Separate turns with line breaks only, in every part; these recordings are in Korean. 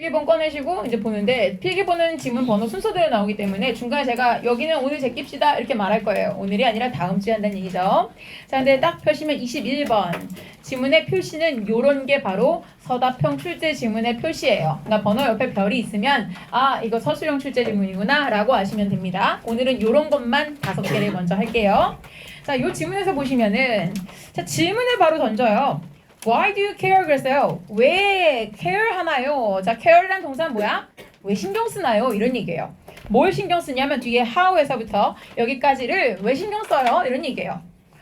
필기본 꺼내시고 이제 보는데 필기본은 지문 번호 순서대로 나오기 때문에 중간에 제가 여기는 오늘 제낍시다 이렇게 말할 거예요. 오늘이 아니라 다음 주에 한다는 얘기죠. 자, 근데 딱 펴시면 21번 지문의 표시는 요런 게 바로 서답형 출제 지문의 표시예요. 그러니까 번호 옆에 별이 있으면 아 이거 서술형 출제 지문이구나 라고 아시면 됩니다. 오늘은 요런 것만 5개를 먼저 할게요. 자, 요 지문에서 보시면은 자 질문을 바로 던져요. Why do you care? 그랬어요. 왜 care 하나요? 자, care란 동사는 뭐야? 왜 신경 쓰나요? 이런 얘기예요. 뭘 신경 쓰냐면 뒤에 how에서부터 여기까지를 왜 신경 써요? 이런 얘기예요.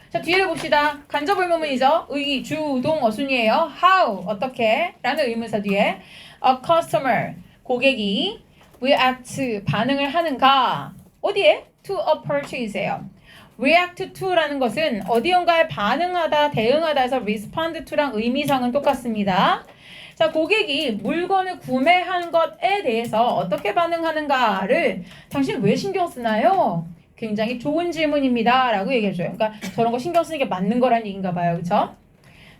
자, 뒤를 봅시다. 간접 의문문이죠. 의, 주, 동, 어순이에요. How, 어떻게? 라는 의문사 뒤에 a customer, 고객이 react, 반응을 하는가? 어디에? To a purchase예요. react to라는 것은 어디언가에 반응하다, 대응하다 해서 respond to랑 의미상은 똑같습니다. 자, 고객이 물건을 구매한 것에 대해서 어떻게 반응하는가를 당신 왜 신경 쓰나요? 굉장히 좋은 질문입니다. 라고 얘기해줘요. 그러니까 저런 거 신경 쓰는 게 맞는 거란 얘기인가 봐요. 그쵸?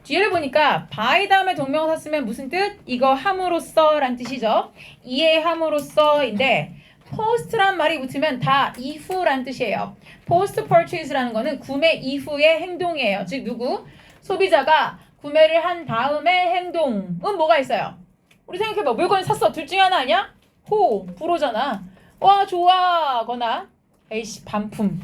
뒤를 보니까 by 다음에 동명사 쓰면 무슨 뜻? 이거 함으로써 란 뜻이죠. 이해함으로써인데 post란 말이 붙으면 다 이후란 뜻이에요. post purchase라는 거는 구매 이후의 행동이에요. 즉 누구? 소비자가 구매를 한 다음의 행동은 뭐가 있어요? 우리 생각해봐. 물건을 샀어. 둘 중에 하나 아니야? 호, 불호잖아. 와 좋아 거나 에이씨 반품.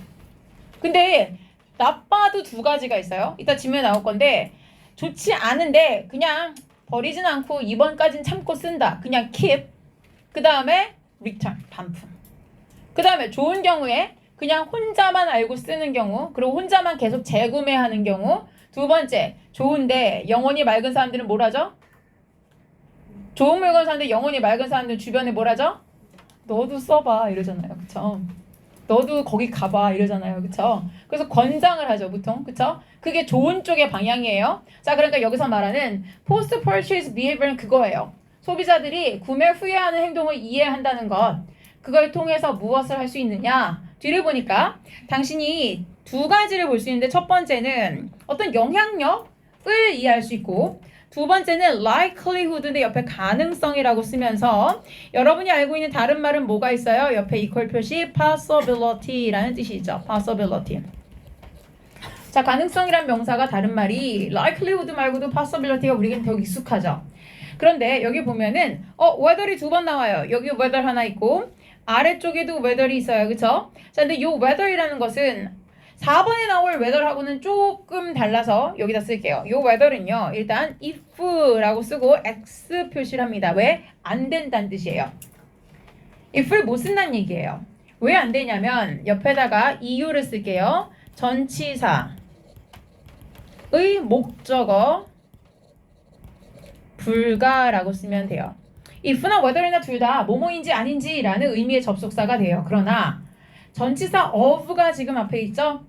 근데 나빠도 두 가지가 있어요. 이따 지문에 나올 건데 좋지 않은데 그냥 버리진 않고 이번까진 참고 쓴다. 그냥 keep. 그 다음에 return, 반품. 그 다음에 좋은 경우에 그냥 혼자만 알고 쓰는 경우, 그리고 혼자만 계속 재구매하는 경우. 두 번째, 좋은데 영혼이 맑은 사람들은 뭘 하죠? 좋은 물건 사는데 영혼이 맑은 사람들은 주변에 뭘 하죠? 너도 써봐 이러잖아요. 그쵸? 너도 거기 가봐 이러잖아요. 그쵸? 그래서 권장을 하죠. 보통. 그쵸? 그게 좋은 쪽의 방향이에요. 자, 그러니까 여기서 말하는 post purchase behavior는 그거예요. 소비자들이 구매 후에 하는 행동을 이해한다는 것. 그걸 통해서 무엇을 할 수 있느냐? 뒤를 보니까 당신이 두 가지를 볼 수 있는데 첫 번째는 어떤 영향력을 이해할 수 있고 두 번째는 likelihood인데 옆에 가능성이라고 쓰면서 여러분이 알고 있는 다른 말은 뭐가 있어요? 옆에 equal 표시 possibility라는 뜻이 있죠. possibility. 자, 가능성이란 명사가 다른 말이 likelihood 말고도 possibility가 우리에겐 더 익숙하죠. 그런데 여기 보면은 whether이 두 번 나와요. 여기 whether 하나 있고 아래쪽에도 whether이 있어요. 그쵸? 자, 근데 요 whether이라는 것은 4번에 나올 whether하고는 조금 달라서 여기다 쓸게요. 요 whether은요. 일단 if라고 쓰고 x 표시를 합니다. 왜? 안 된다는 뜻이에요. if를 못 쓴다는 얘기예요. 왜 안 되냐면 옆에다가 이유를 쓸게요. 전치사의 목적어 불가라고 쓰면 돼요. if나 whether이나 둘 다 뭐뭐인지 아닌지 라는 의미의 접속사가 돼요. 그러나 전치사 of가 지금 앞에 있죠?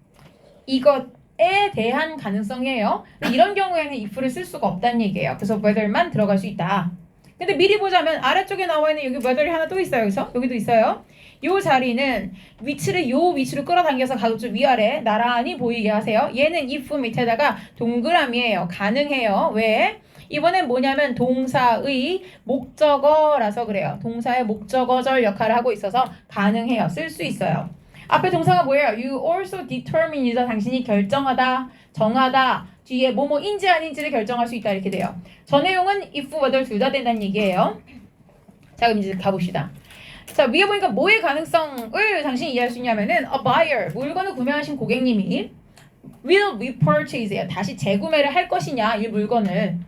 이것에 대한 가능성이에요. 이런 경우에는 if를 쓸 수가 없다는 얘기예요. 그래서 whether만 들어갈 수 있다. 근데 미리 보자면 아래쪽에 나와 있는 여기 whether이 하나 또 있어요. 그래서 여기도 있어요. 요 자리는 위치를 요 위치로 끌어당겨서 가급적 위아래 나란히 보이게 하세요. 얘는 if 밑에다가 동그라미예요. 가능해요. 왜? 이번엔 뭐냐면 동사의 목적어라서 그래요. 동사의 목적어절 역할을 하고 있어서 가능해요. 쓸 수 있어요. 앞에 동사가 뭐예요? You also determine이죠. 당신이 결정하다, 정하다, 뒤에 뭐뭐인지 아닌지를 결정할 수 있다 이렇게 돼요. 저 내용은 if, whether 둘 다 된다는 얘기예요. 자, 그럼 이제 가봅시다. 자, 위에 보니까 뭐의 가능성을 당신이 이해할 수 있냐면은 a buyer, 물건을 구매하신 고객님이 will repurchase예요. 다시 재구매를 할 것이냐, 이 물건을.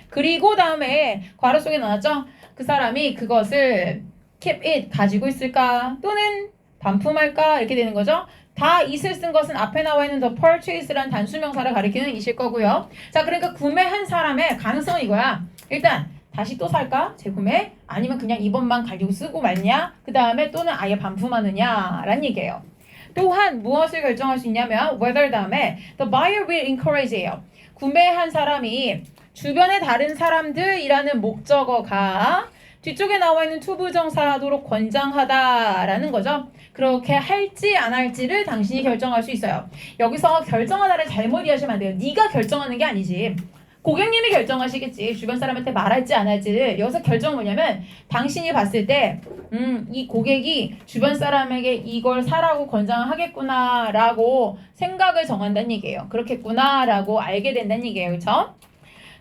그리고 다음에 괄호 속에 넣었죠? 그 사람이 그것을 keep it, 가지고 있을까? 또는 반품할까? 이렇게 되는 거죠? 다 it을 쓴 것은 앞에 나와 있는 the purchase란 단수명사를 가리키는 it일 거고요. 자, 그러니까 구매한 사람의 가능성은 이거야. 일단 다시 또 살까? 재구매? 아니면 그냥 이번만 가지고 쓰고 말냐? 그 다음에 또는 아예 반품하느냐? 라는 얘기예요. 또한 무엇을 결정할 수 있냐면 whether 다음에 the buyer will encourage예요. 구매한 사람이 주변의 다른 사람들이라는 목적어가 뒤쪽에 나와 있는 투부정사하도록 권장하다라는 거죠. 그렇게 할지 안 할지를 당신이 결정할 수 있어요. 여기서 결정하다를 잘못 이해하시면 안 돼요. 네가 결정하는 게 아니지. 고객님이 결정하시겠지. 주변 사람한테 말할지 안 할지를. 여기서 결정은 뭐냐면 당신이 봤을 때 이 고객이 주변 사람에게 이걸 사라고 권장하겠구나 라고 생각을 정한다는 얘기예요. 그렇겠구나 라고 알게 된다는 얘기예요. 그렇죠?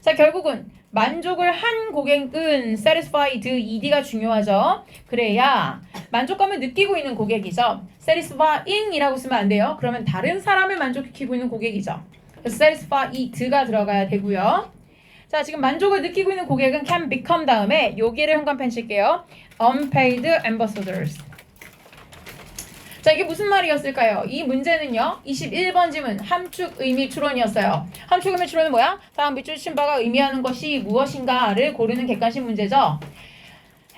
자, 결국은 만족을 한 고객은 satisfied, ed가 중요하죠. 그래야 만족감을 느끼고 있는 고객이죠. satisfying이라고 쓰면 안 돼요. 그러면 다른 사람을 만족시키고 있는 고객이죠. satisfied가 들어가야 되고요. 자, 지금 만족을 느끼고 있는 고객은 can become 다음에 여기를 현관펜 칠게요. unpaid ambassadors. 자, 이게 무슨 말이었을까요? 이 문제는요. 21번 지문 함축 의미 추론이었어요. 함축 의미 추론은 뭐야? 다음 밑줄 친 바가 의미하는 것이 무엇인가를 고르는 객관식 문제죠.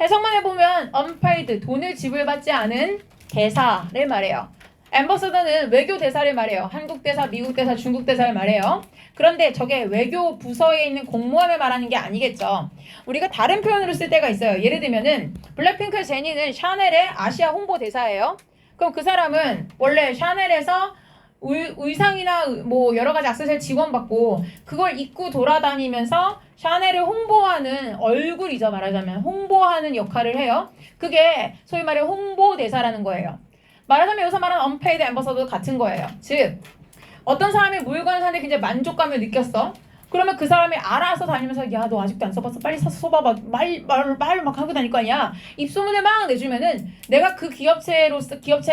해석만 해보면 unpaid, 돈을 지불받지 않은 대사를 말해요. 앰버서더는 외교 대사를 말해요. 한국 대사, 미국 대사, 중국 대사를 말해요. 그런데 저게 외교 부서에 있는 공무원을 말하는 게 아니겠죠. 우리가 다른 표현으로 쓸 때가 있어요. 예를 들면은 블랙핑크 제니는 샤넬의 아시아 홍보 대사예요. 그럼 그 사람은 원래 샤넬에서 의상이나 뭐 여러 가지 액세서리 지원받고 그걸 입고 돌아다니면서 샤넬을 홍보하는 얼굴이죠. 말하자면 홍보하는 역할을 해요. 그게 소위 말해 홍보대사라는 거예요. 말하자면 여기서 말하는 unpaid ambassador도 같은 거예요. 즉 어떤 사람이 물건을 사는데 굉장히 만족감을 느꼈어. 그러면 그 사람이 알아서 다니면서 야 너 아직도 안 써봤어? 빨리 사서 써봐봐. 말 막 하고 다닐 거 아니야. 입소문을 막 내주면은 내가 그 기업체의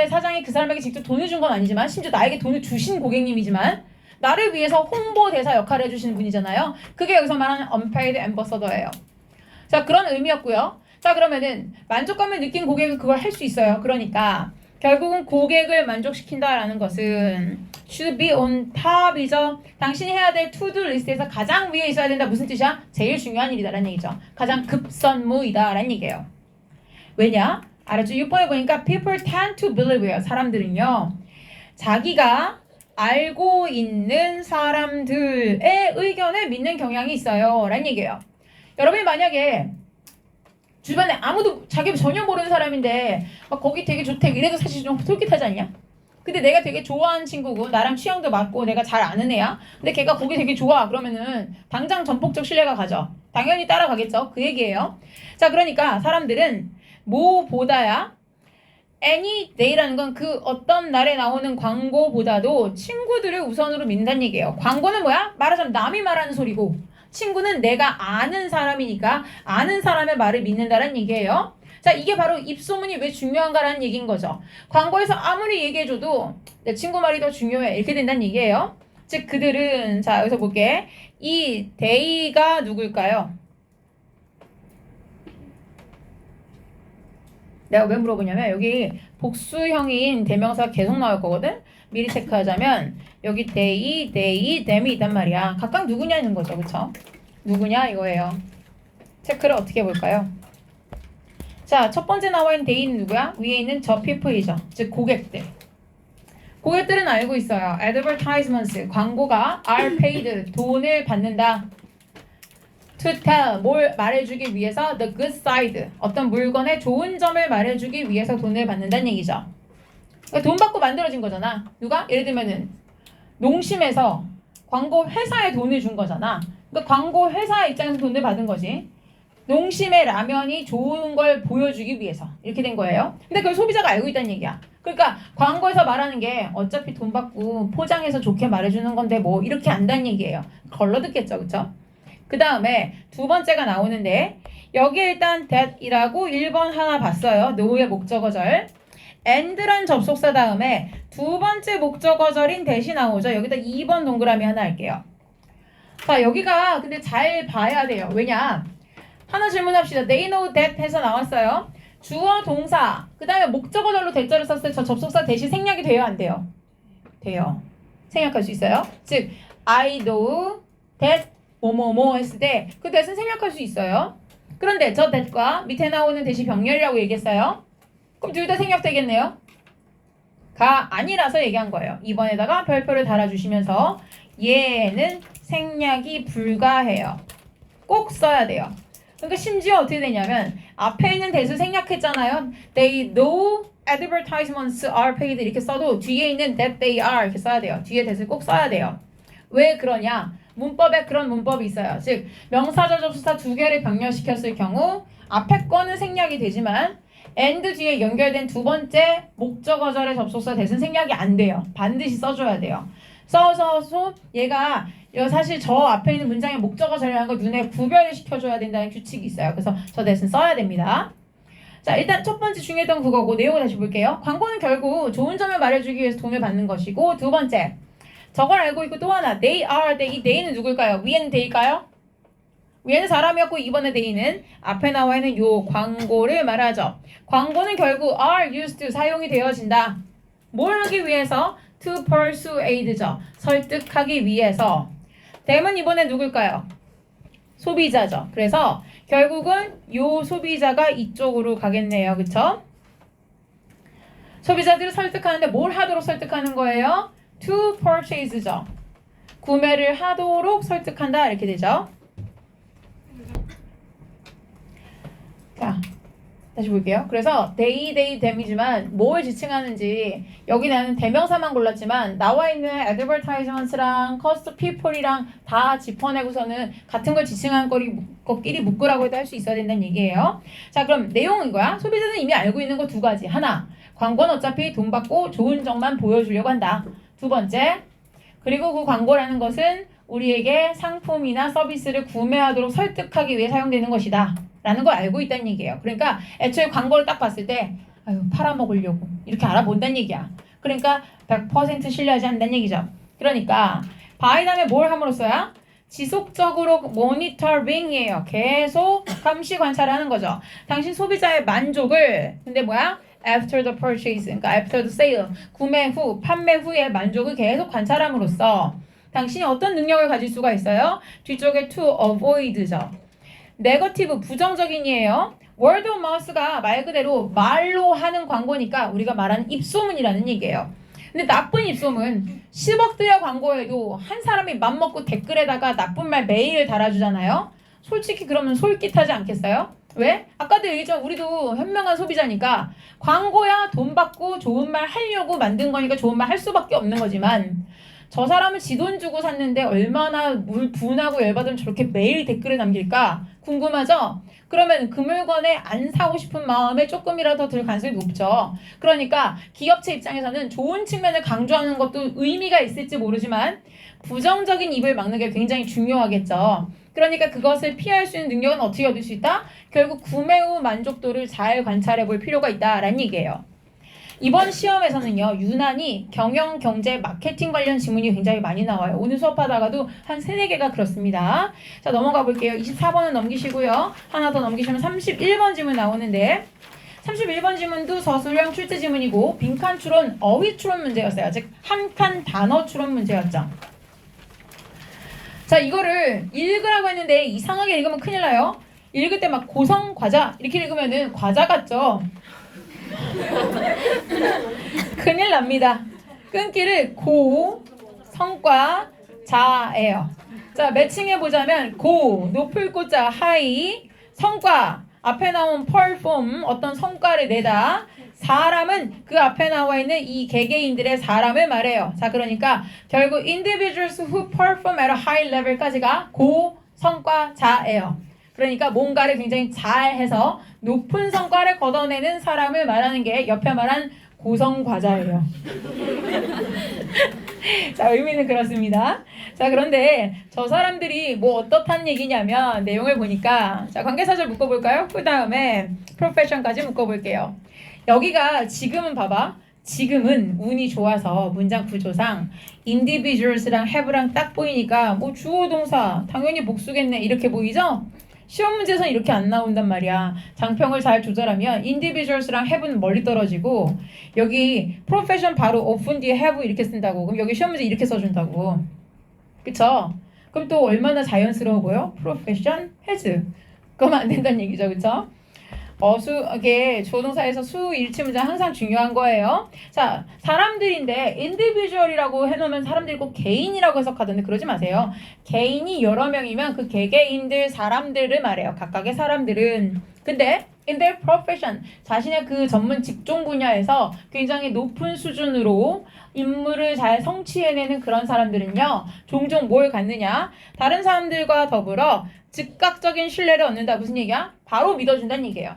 사장이 그 사람에게 직접 돈을 준 건 아니지만 심지어 나에게 돈을 주신 고객님이지만 나를 위해서 홍보대사 역할을 해주시는 분이잖아요. 그게 여기서 말하는 unpaid ambassador예요. 자, 그런 의미였고요. 자, 그러면은 만족감을 느낀 고객은 그걸 할 수 있어요. 그러니까 결국은 고객을 만족시킨다라는 것은 should be on top이죠. 당신이 해야 될 to-do 리스트에서 가장 위에 있어야 된다. 무슨 뜻이야? 제일 중요한 일이다라는 얘기죠. 가장 급선무이다라는 얘기예요. 왜냐? 알았죠? 6번에 보니까 people tend to believe요. 사람들은요. 자기가 알고 있는 사람들의 의견을 믿는 경향이 있어요. 라는 얘기예요. 여러분이 만약에 주변에 아무도 자기 전혀 모르는 사람인데 막 거기 되게 좋대 이래도 사실 좀 솔깃하지 않냐? 근데 내가 되게 좋아하는 친구고 나랑 취향도 맞고 내가 잘 아는 애야. 근데 걔가 거기 되게 좋아. 그러면은 당장 전폭적 신뢰가 가죠. 당연히 따라가겠죠. 그 얘기예요. 자, 그러니까 사람들은 뭐보다야 any day라는 건 그 어떤 날에 나오는 광고보다도 친구들을 우선으로 믿는다는 얘기예요. 광고는 뭐야? 말하자면 남이 말하는 소리고 친구는 내가 아는 사람이니까 아는 사람의 말을 믿는다는 얘기예요. 자, 이게 바로 입소문이 왜 중요한가라는 얘기인 거죠. 광고에서 아무리 얘기해줘도 내 친구 말이 더 중요해 이렇게 된다는 얘기예요. 즉 그들은 자 여기서 볼게. 이 they가 누굴까요? 내가 왜 물어보냐면 여기 복수형인 대명사가 계속 나올 거거든. 미리 체크하자면 여기 they, them이 있단 말이야. 각각 누구냐는 거죠. 그쵸? 누구냐 이거예요. 체크를 어떻게 해볼까요? 자, 첫 번째 나와 있는 they는 누구야? 위에 있는 저 people이죠. 즉 고객들. 고객들은 알고 있어요. advertisements, 광고가 are paid, 돈을 받는다. to tell, 뭘 말해주기 위해서 the good side, 어떤 물건의 좋은 점을 말해주기 위해서 돈을 받는다는 얘기죠. 그러니까 돈 받고 만들어진 거잖아. 누가? 예를 들면은 농심에서 광고 회사에 돈을 준 거잖아. 그러니까 광고 회사 입장에서 돈을 받은 거지. 농심의 라면이 좋은 걸 보여주기 위해서 이렇게 된 거예요. 근데 그걸 소비자가 알고 있다는 얘기야. 그러니까 광고에서 말하는 게 어차피 돈 받고 포장해서 좋게 말해주는 건데 뭐 이렇게 안다는 얘기예요. 걸러 듣겠죠, 그쵸? 그 다음에 두 번째가 나오는데 여기에 일단 that이라고 1번 하나 봤어요. no의 목적어절. and란 접속사 다음에 두 번째 목적어절인 that이 나오죠. 여기다 2번 동그라미 하나 할게요. 자, 여기가 근데 잘 봐야 돼요. 왜냐? 하나 질문합시다. They know that 해서 나왔어요. 주어 동사 그 다음에 목적어절로 that자를 썼을 때 저 접속사 that이 생략이 돼요? 안 돼요? 돼요. 생략할 수 있어요. 즉 I know that 뭐뭐뭐 했을 때 그 that은 생략할 수 있어요. 그런데 저 that과 밑에 나오는 that이 병렬이라고 얘기했어요. 그럼 둘 다 생략되겠네요. 가 아니라서 얘기한 거예요. 2번에다가 별표를 달아주시면서 얘는 생략이 불가해요. 꼭 써야 돼요. 그러니까 심지어 어떻게 되냐면 앞에 있는 that을 생략했잖아요. They know advertisements are paid 이렇게 써도 뒤에 있는 that they are 이렇게 써야 돼요. 뒤에 that을 꼭 써야 돼요. 왜 그러냐? 문법에 그런 문법이 있어요. 즉 명사절 접수사 두 개를 병렬시켰을 경우 앞에 거는 생략이 되지만 and 뒤에 연결된 두 번째 목적어절의 접속사 대신 생략이 안 돼요. 반드시 써줘야 돼요. 써서 얘가 사실 저 앞에 있는 문장의 목적어절이라는 걸 눈에 구별을 시켜줘야 된다는 규칙이 있어요. 그래서 저 대신 써야 됩니다. 자, 일단 첫 번째 중요했던 그거고 내용을 다시 볼게요. 광고는 결국 좋은 점을 말해주기 위해서 돈을 받는 것이고, 두 번째 저걸 알고 있고 또 하나 they are, 이 they는 누굴까요? 위에는 they일까요? 위에는 사람이었고 이번에 they는 앞에 나와 있는 요 광고를 말하죠. 광고는 결국 are used to 사용이 되어진다. 뭘 하기 위해서? to persuade죠. 설득하기 위해서. them은 이번에 누굴까요? 소비자죠. 그래서 결국은 요 소비자가 이쪽으로 가겠네요. 그쵸? 소비자들을 설득하는데 뭘 하도록 설득하는 거예요? to purchase죠. 구매를 하도록 설득한다 이렇게 되죠. 자, 다시 볼게요. 그래서 they, them이지만 뭘 지칭하는지 여기 나는 대명사만 골랐지만 나와 있는 advertisements랑 cost people이랑 다 짚어내고서는 같은 걸 지칭한 것끼리 묶으라고 해도 할 수 있어야 된다는 얘기예요. 자, 그럼 내용은 이거야. 소비자는 이미 알고 있는 거 두 가지. 하나, 광고는 어차피 돈 받고 좋은 점만 보여주려고 한다. 두 번째, 그리고 그 광고라는 것은 우리에게 상품이나 서비스를 구매하도록 설득하기 위해 사용되는 것이다 라는 걸 알고 있다는 얘기예요. 그러니까 애초에 광고를 딱 봤을 때 아유 팔아먹으려고 이렇게 알아본다는 얘기야. 그러니까 100% 신뢰하지 않는다는 얘기죠. 그러니까 by 다음에 뭘 함으로써야? 지속적으로 모니터링이에요. 계속 감시 관찰하는 거죠. 당신 소비자의 만족을 근데 뭐야? after the purchase, 그러니까 after the sale, 구매 후, 판매 후의 만족을 계속 관찰함으로써 당신이 어떤 능력을 가질 수가 있어요? 뒤쪽에 to avoid죠. 네거티브, 부정적인이에요. word of mouth가 말 그대로 말로 하는 광고니까 우리가 말하는 입소문이라는 얘기예요. 근데 나쁜 입소문, 10억들의 광고에도 한 사람이 맘먹고 댓글에다가 나쁜 말 매일 달아주잖아요. 솔직히 그러면 솔깃하지 않겠어요? 왜? 아까도 얘기했죠. 우리도 현명한 소비자니까 광고야 돈 받고 좋은 말 하려고 만든 거니까 좋은 말 할 수밖에 없는 거지만 저 사람은 지 돈 주고 샀는데 얼마나 분하고 열받으면 저렇게 매일 댓글을 남길까? 궁금하죠? 그러면 그 물건에 안 사고 싶은 마음에 조금이라도 더 들 가능성이 높죠. 그러니까 기업체 입장에서는 좋은 측면을 강조하는 것도 의미가 있을지 모르지만 부정적인 입을 막는 게 굉장히 중요하겠죠. 그러니까 그것을 피할 수 있는 능력은 어떻게 얻을 수 있다? 결국 구매 후 만족도를 잘 관찰해 볼 필요가 있다라는 얘기예요. 이번 시험에서는요, 유난히 경영, 경제, 마케팅 관련 지문이 굉장히 많이 나와요. 오늘 수업하다가도 한 3-4개가 그렇습니다. 자, 넘어가 볼게요. 24번은 넘기시고요. 하나 더 넘기시면 31번 지문 나오는데 31번 지문도 서술형 출제 지문이고 빈칸 추론, 어휘 추론 문제였어요. 즉, 한 칸 단어 추론 문제였죠. 자, 이거를 읽으라고 했는데 이상하게 읽으면 큰일 나요. 읽을 때 막 고성 과자 이렇게 읽으면은 과자 같죠? 큰일 납니다. 끊기를 고, 성과, 자예요. 자, 매칭해 보자면 고, 높을 고자, 하이, 성과, 앞에 나온 perform, 어떤 성과를 내다. 사람은 그 앞에 나와 있는 이 개개인들의 사람을 말해요. 자, 그러니까 결국 individuals who perform at a high level까지가 고, 성과, 자예요. 그러니까 뭔가를 굉장히 잘해서 높은 성과를 거둬내는 사람을 말하는 게 옆에 말한 고성과자예요. 자, 의미는 그렇습니다. 자, 그런데 저 사람들이 뭐 어떻다는 얘기냐면 내용을 보니까 자, 관계사절 묶어볼까요? 그 다음에 프로페션까지 묶어볼게요. 여기가 지금은 봐봐. 지금은 운이 좋아서 문장 구조상 individuals랑 have랑 딱 보이니까 뭐 주어 동사 당연히 복수겠네 이렇게 보이죠? 시험 문제에서는 이렇게 안 나온단 말이야. 장평을 잘 조절하면 individuals랑 have는 멀리 떨어지고 여기 profession 바로 often 뒤에 have 이렇게 쓴다고. 그럼 여기 시험 문제 이렇게 써준다고. 그쵸? 그럼 또 얼마나 자연스러워 보여? profession has. 그러면 안 된다는 얘기죠. 그쵸? 이게 조동사에서 수 일치 문장 항상 중요한 거예요. 자, 사람들인데 individual이라고 해놓으면 사람들이 꼭 개인이라고 해석하던데 그러지 마세요. 개인이 여러 명이면 그 개개인들 사람들을 말해요. 각각의 사람들은. 근데 in their profession. 자신의 그 전문 직종 분야에서 굉장히 높은 수준으로 임무를 잘 성취해내는 그런 사람들은요. 종종 뭘 갖느냐? 다른 사람들과 더불어 즉각적인 신뢰를 얻는다. 무슨 얘기야? 바로 믿어준다는 얘기예요.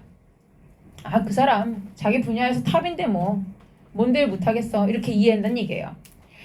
아, 그 사람 자기 분야에서 탑인데 뭔들 못하겠어. 이렇게 이해한다는 얘기예요.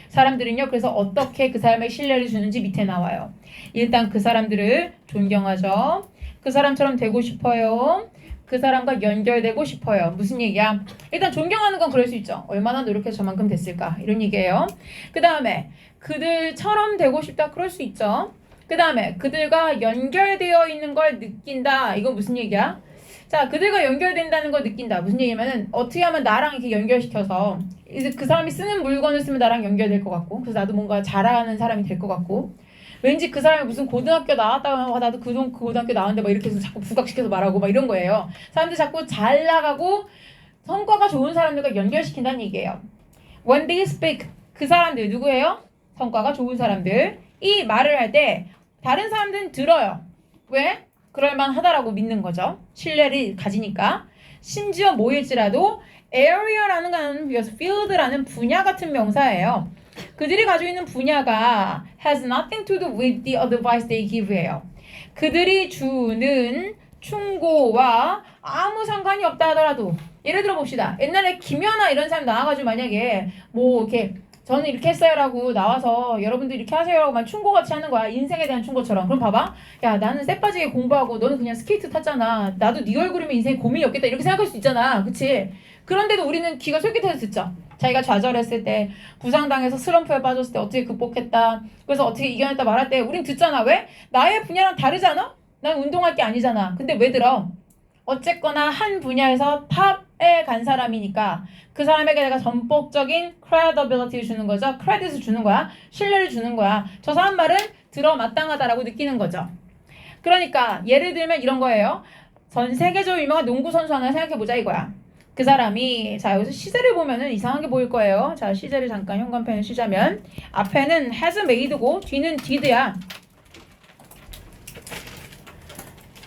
사람들은요. 그래서 어떻게 그 사람의 신뢰를 주는지 밑에 나와요. 일단 그 사람들을 존경하죠. 그 사람처럼 되고 싶어요. 그 사람과 연결되고 싶어요. 무슨 얘기야? 일단 존경하는 건 그럴 수 있죠. 얼마나 노력해서 저만큼 됐을까? 이런 얘기예요. 그 다음에 그들처럼 되고 싶다. 그럴 수 있죠. 그 다음에 그들과 연결되어 있는 걸 느낀다. 이건 무슨 얘기야? 자, 그들과 연결된다는 걸 느낀다. 무슨 얘기냐면은 어떻게 하면 나랑 이렇게 연결시켜서 이제 그 사람이 쓰는 물건을 쓰면 나랑 연결될 것 같고, 그래서 나도 뭔가 잘하는 사람이 될 것 같고, 왠지 그 사람이 무슨 고등학교 나왔다고 나도 그 고등학교 나왔는데 막 이렇게 해서 자꾸 부각시켜서 말하고 막 이런 거예요. 사람들 자꾸 잘 나가고 성과가 좋은 사람들과 연결시킨다는 얘기예요. When they speak, 그 사람들 누구예요? 성과가 좋은 사람들. 이 말을 할 때 다른 사람들은 들어요. 왜? 그럴만하다라고 믿는 거죠. 신뢰를 가지니까. 심지어 뭐일지라도 area라는 건 비어서 field라는 분야 같은 명사예요. 그들이 가지고 있는 분야가 has nothing to do with the advice they give예요. 그들이 주는 충고와 아무 상관이 없다 하더라도 예를 들어 봅시다. 옛날에 김연아 이런 사람 나와가지고 만약에 이렇게 저는 이렇게 했어요라고 나와서 여러분들 이렇게 하세요라고 만 충고같이 하는 거야. 인생에 대한 충고처럼. 그럼 봐봐. 야, 나는 쎄빠지게 공부하고 너는 그냥 스케이트 탔잖아. 나도 네 얼굴이면 인생에 고민이 없겠다. 이렇게 생각할 수 있잖아. 그치? 그런데도 우리는 귀가 솔깃해서 듣죠. 자기가 좌절했을 때, 부상당해서 슬럼프에 빠졌을 때 어떻게 극복했다. 그래서 어떻게 이겨냈다 말할 때 우린 듣잖아. 왜? 나의 분야랑 다르잖아? 난 운동할 게 아니잖아. 근데 왜 들어? 어쨌거나 한 분야에서 탑에 간 사람이니까 그 사람에게 내가 전폭적인 credibility를 주는 거죠. 크레딧을 주는 거야. 신뢰를 주는 거야. 저 사람 말은 들어 마땅하다라고 느끼는 거죠. 그러니까 예를 들면 이런 거예요. 전 세계적으로 유명한 농구 선수 하나 생각해보자 이거야. 그 사람이 자 여기서 시제를 보면은 이상하게 보일 거예요. 자 시제를 잠깐 현관펜을 쉬자면 앞에는 has made고 뒤는 did야.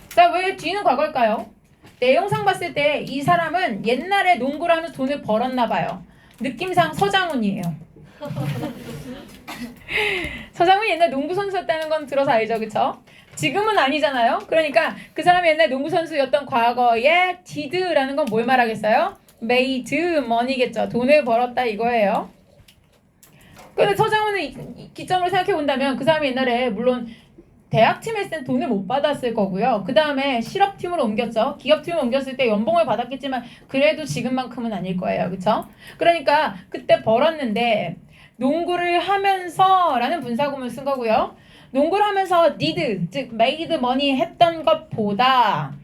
자 왜 뒤는 과거일까요? 내용상 봤을 때 이 사람은 옛날에 농구를 하면서 돈을 벌었나 봐요. 느낌상 서장훈이에요. 서장훈이 옛날 농구 선수였다는 건 들어서 알죠, 그쵸? 지금은 아니잖아요. 그러니까 그 사람이 옛날 농구 선수였던 과거에 did라는 건 뭘 말하겠어요? made money겠죠. 돈을 벌었다 이거예요. 근데 서장훈은 기점으로 생각해 본다면 그 사람이 옛날에 물론 대학팀에 있을 땐 돈을 못 받았을 거고요. 그 다음에 실업팀으로 옮겼죠. 기업팀으로 옮겼을 때 연봉을 받았겠지만 그래도 지금만큼은 아닐 거예요. 그쵸? 그러니까 그때 벌었는데 농구를 하면서 라는 분사구문을 쓴 거고요. 농구를 하면서 did, 즉 made money 했던 것보다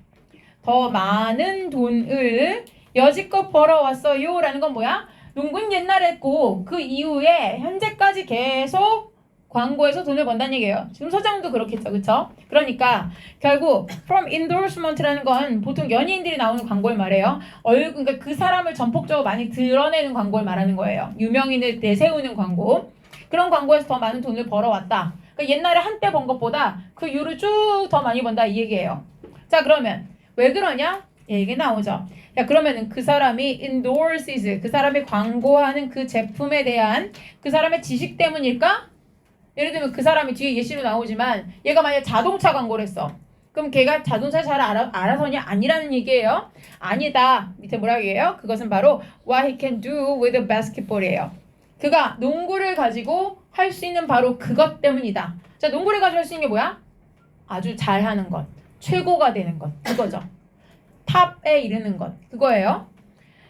더 많은 돈을 여지껏 벌어왔어요 라는 건 뭐야? 농구는 옛날에 했고 그 이후에 현재까지 계속 광고에서 돈을 번다는 얘기예요. 지금 서장훈도 그렇겠죠. 그쵸? 그러니까 결국 from endorsement라는 건 보통 연예인들이 나오는 광고를 말해요. 그러니까 그 사람을 전폭적으로 많이 드러내는 광고를 말하는 거예요. 유명인을 내세우는 광고. 그런 광고에서 더 많은 돈을 벌어왔다. 그러니까 옛날에 한때 번 것보다 그 이후로 쭉 더 많이 번다 이 얘기예요. 자 그러면 왜 그러냐? 얘기 나오죠. 야 그러면은 그 사람이 endorses 그 사람이 광고하는 그 제품에 대한 그 사람의 지식 때문일까? 예를 들면 그 사람이 뒤에 예시로 나오지만 얘가 만약에 자동차 광고를 했어. 그럼 걔가 자동차 잘 알아서냐? 아니라는 얘기예요. 아니다. 밑에 뭐라고 얘기해요? 그것은 바로 what he can do with basketball이에요. 그가 농구를 가지고 할 수 있는 바로 그것 때문이다. 자, 농구를 가지고 할 수 있는 게 뭐야? 아주 잘하는 것. 최고가 되는 것. 그거죠. 탑에 이르는 것. 그거예요.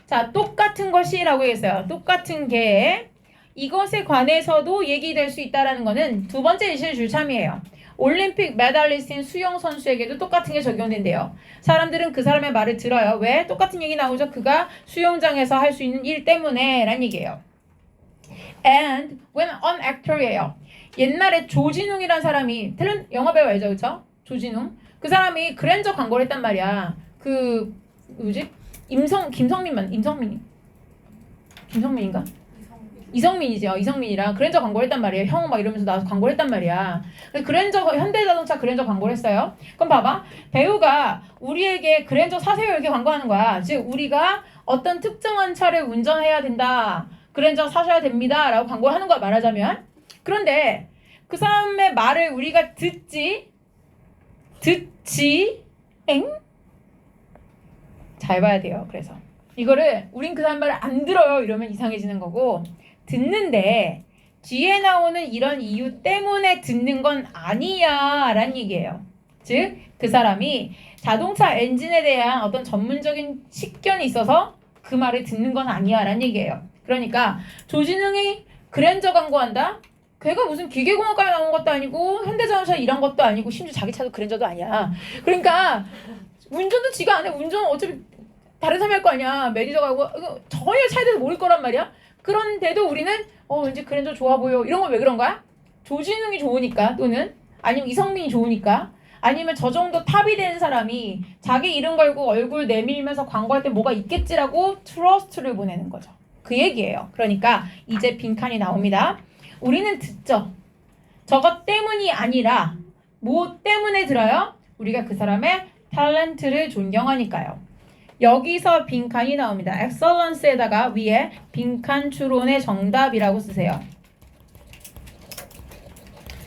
자, 똑같은 것이라고 했어요. 똑같은 게 이것에 관해서도 얘기될 수 있다는 거는 두 번째 예시를 줄 참이에요. 올림픽 메달리스트인 수영 선수에게도 똑같은 게 적용된대요. 사람들은 그 사람의 말을 들어요. 왜? 똑같은 얘기 나오죠. 그가 수영장에서 할 수 있는 일 때문에 라는 얘기예요. And when an actor이에요. 옛날에 조진웅이란 사람이 영화배우 알죠? 그쵸? 조진웅. 그 사람이 그랜저 광고를 했단 말이야. 김성민인가? 이성민이죠. 이성민이랑 그랜저 광고를 했단 말이에요. 형 막 이러면서 나와서 광고를 했단 말이야. 그랜저 현대자동차 그랜저 광고를 했어요. 그럼 봐봐. 배우가 우리에게 그랜저 사세요 이렇게 광고하는 거야. 즉 우리가 어떤 특정한 차를 운전해야 된다. 그랜저 사셔야 됩니다. 라고 광고를 하는 거야 말하자면. 그런데 그 사람의 말을 우리가 듣지 엥? 잘 봐야 돼요. 그래서 이거를 우린 그 사람 말을 안 들어요 이러면 이상해지는 거고, 듣는데 뒤에 나오는 이런 이유 때문에 듣는 건 아니야 라는 얘기예요. 즉 그 사람이 자동차 엔진에 대한 어떤 전문적인 식견이 있어서 그 말을 듣는 건 아니야 라는 얘기예요. 그러니까 조진웅이 그랜저 광고한다? 걔가 무슨 기계공학과에 나온 것도 아니고 현대자동차 일한 것도 아니고 심지어 자기 차도 그랜저도 아니야. 그러니까 운전도 지가 안 해. 운전은 어차피 다른 사람이 할 거 아니야. 매니저가 하고 전혀 차에 대해서 모를 거란 말이야. 그런데도 우리는 왠지 그랜저 좋아 보여. 이런 건 왜 그런 거야? 조진웅이 좋으니까, 또는 아니면 이성민이 좋으니까, 아니면 저 정도 탑이 된 사람이 자기 이름 걸고 얼굴 내밀면서 광고할 때 뭐가 있겠지라고 트러스트를 보내는 거죠. 그 얘기예요. 그러니까 이제 빈칸이 나옵니다. 우리는 듣죠. 저것 때문이 아니라 뭐 때문에 들어요? 우리가 그 사람의 탤런트를 존경하니까요. 여기서 빈칸이 나옵니다. excellence에다가 위에 빈칸 추론의 정답이라고 쓰세요.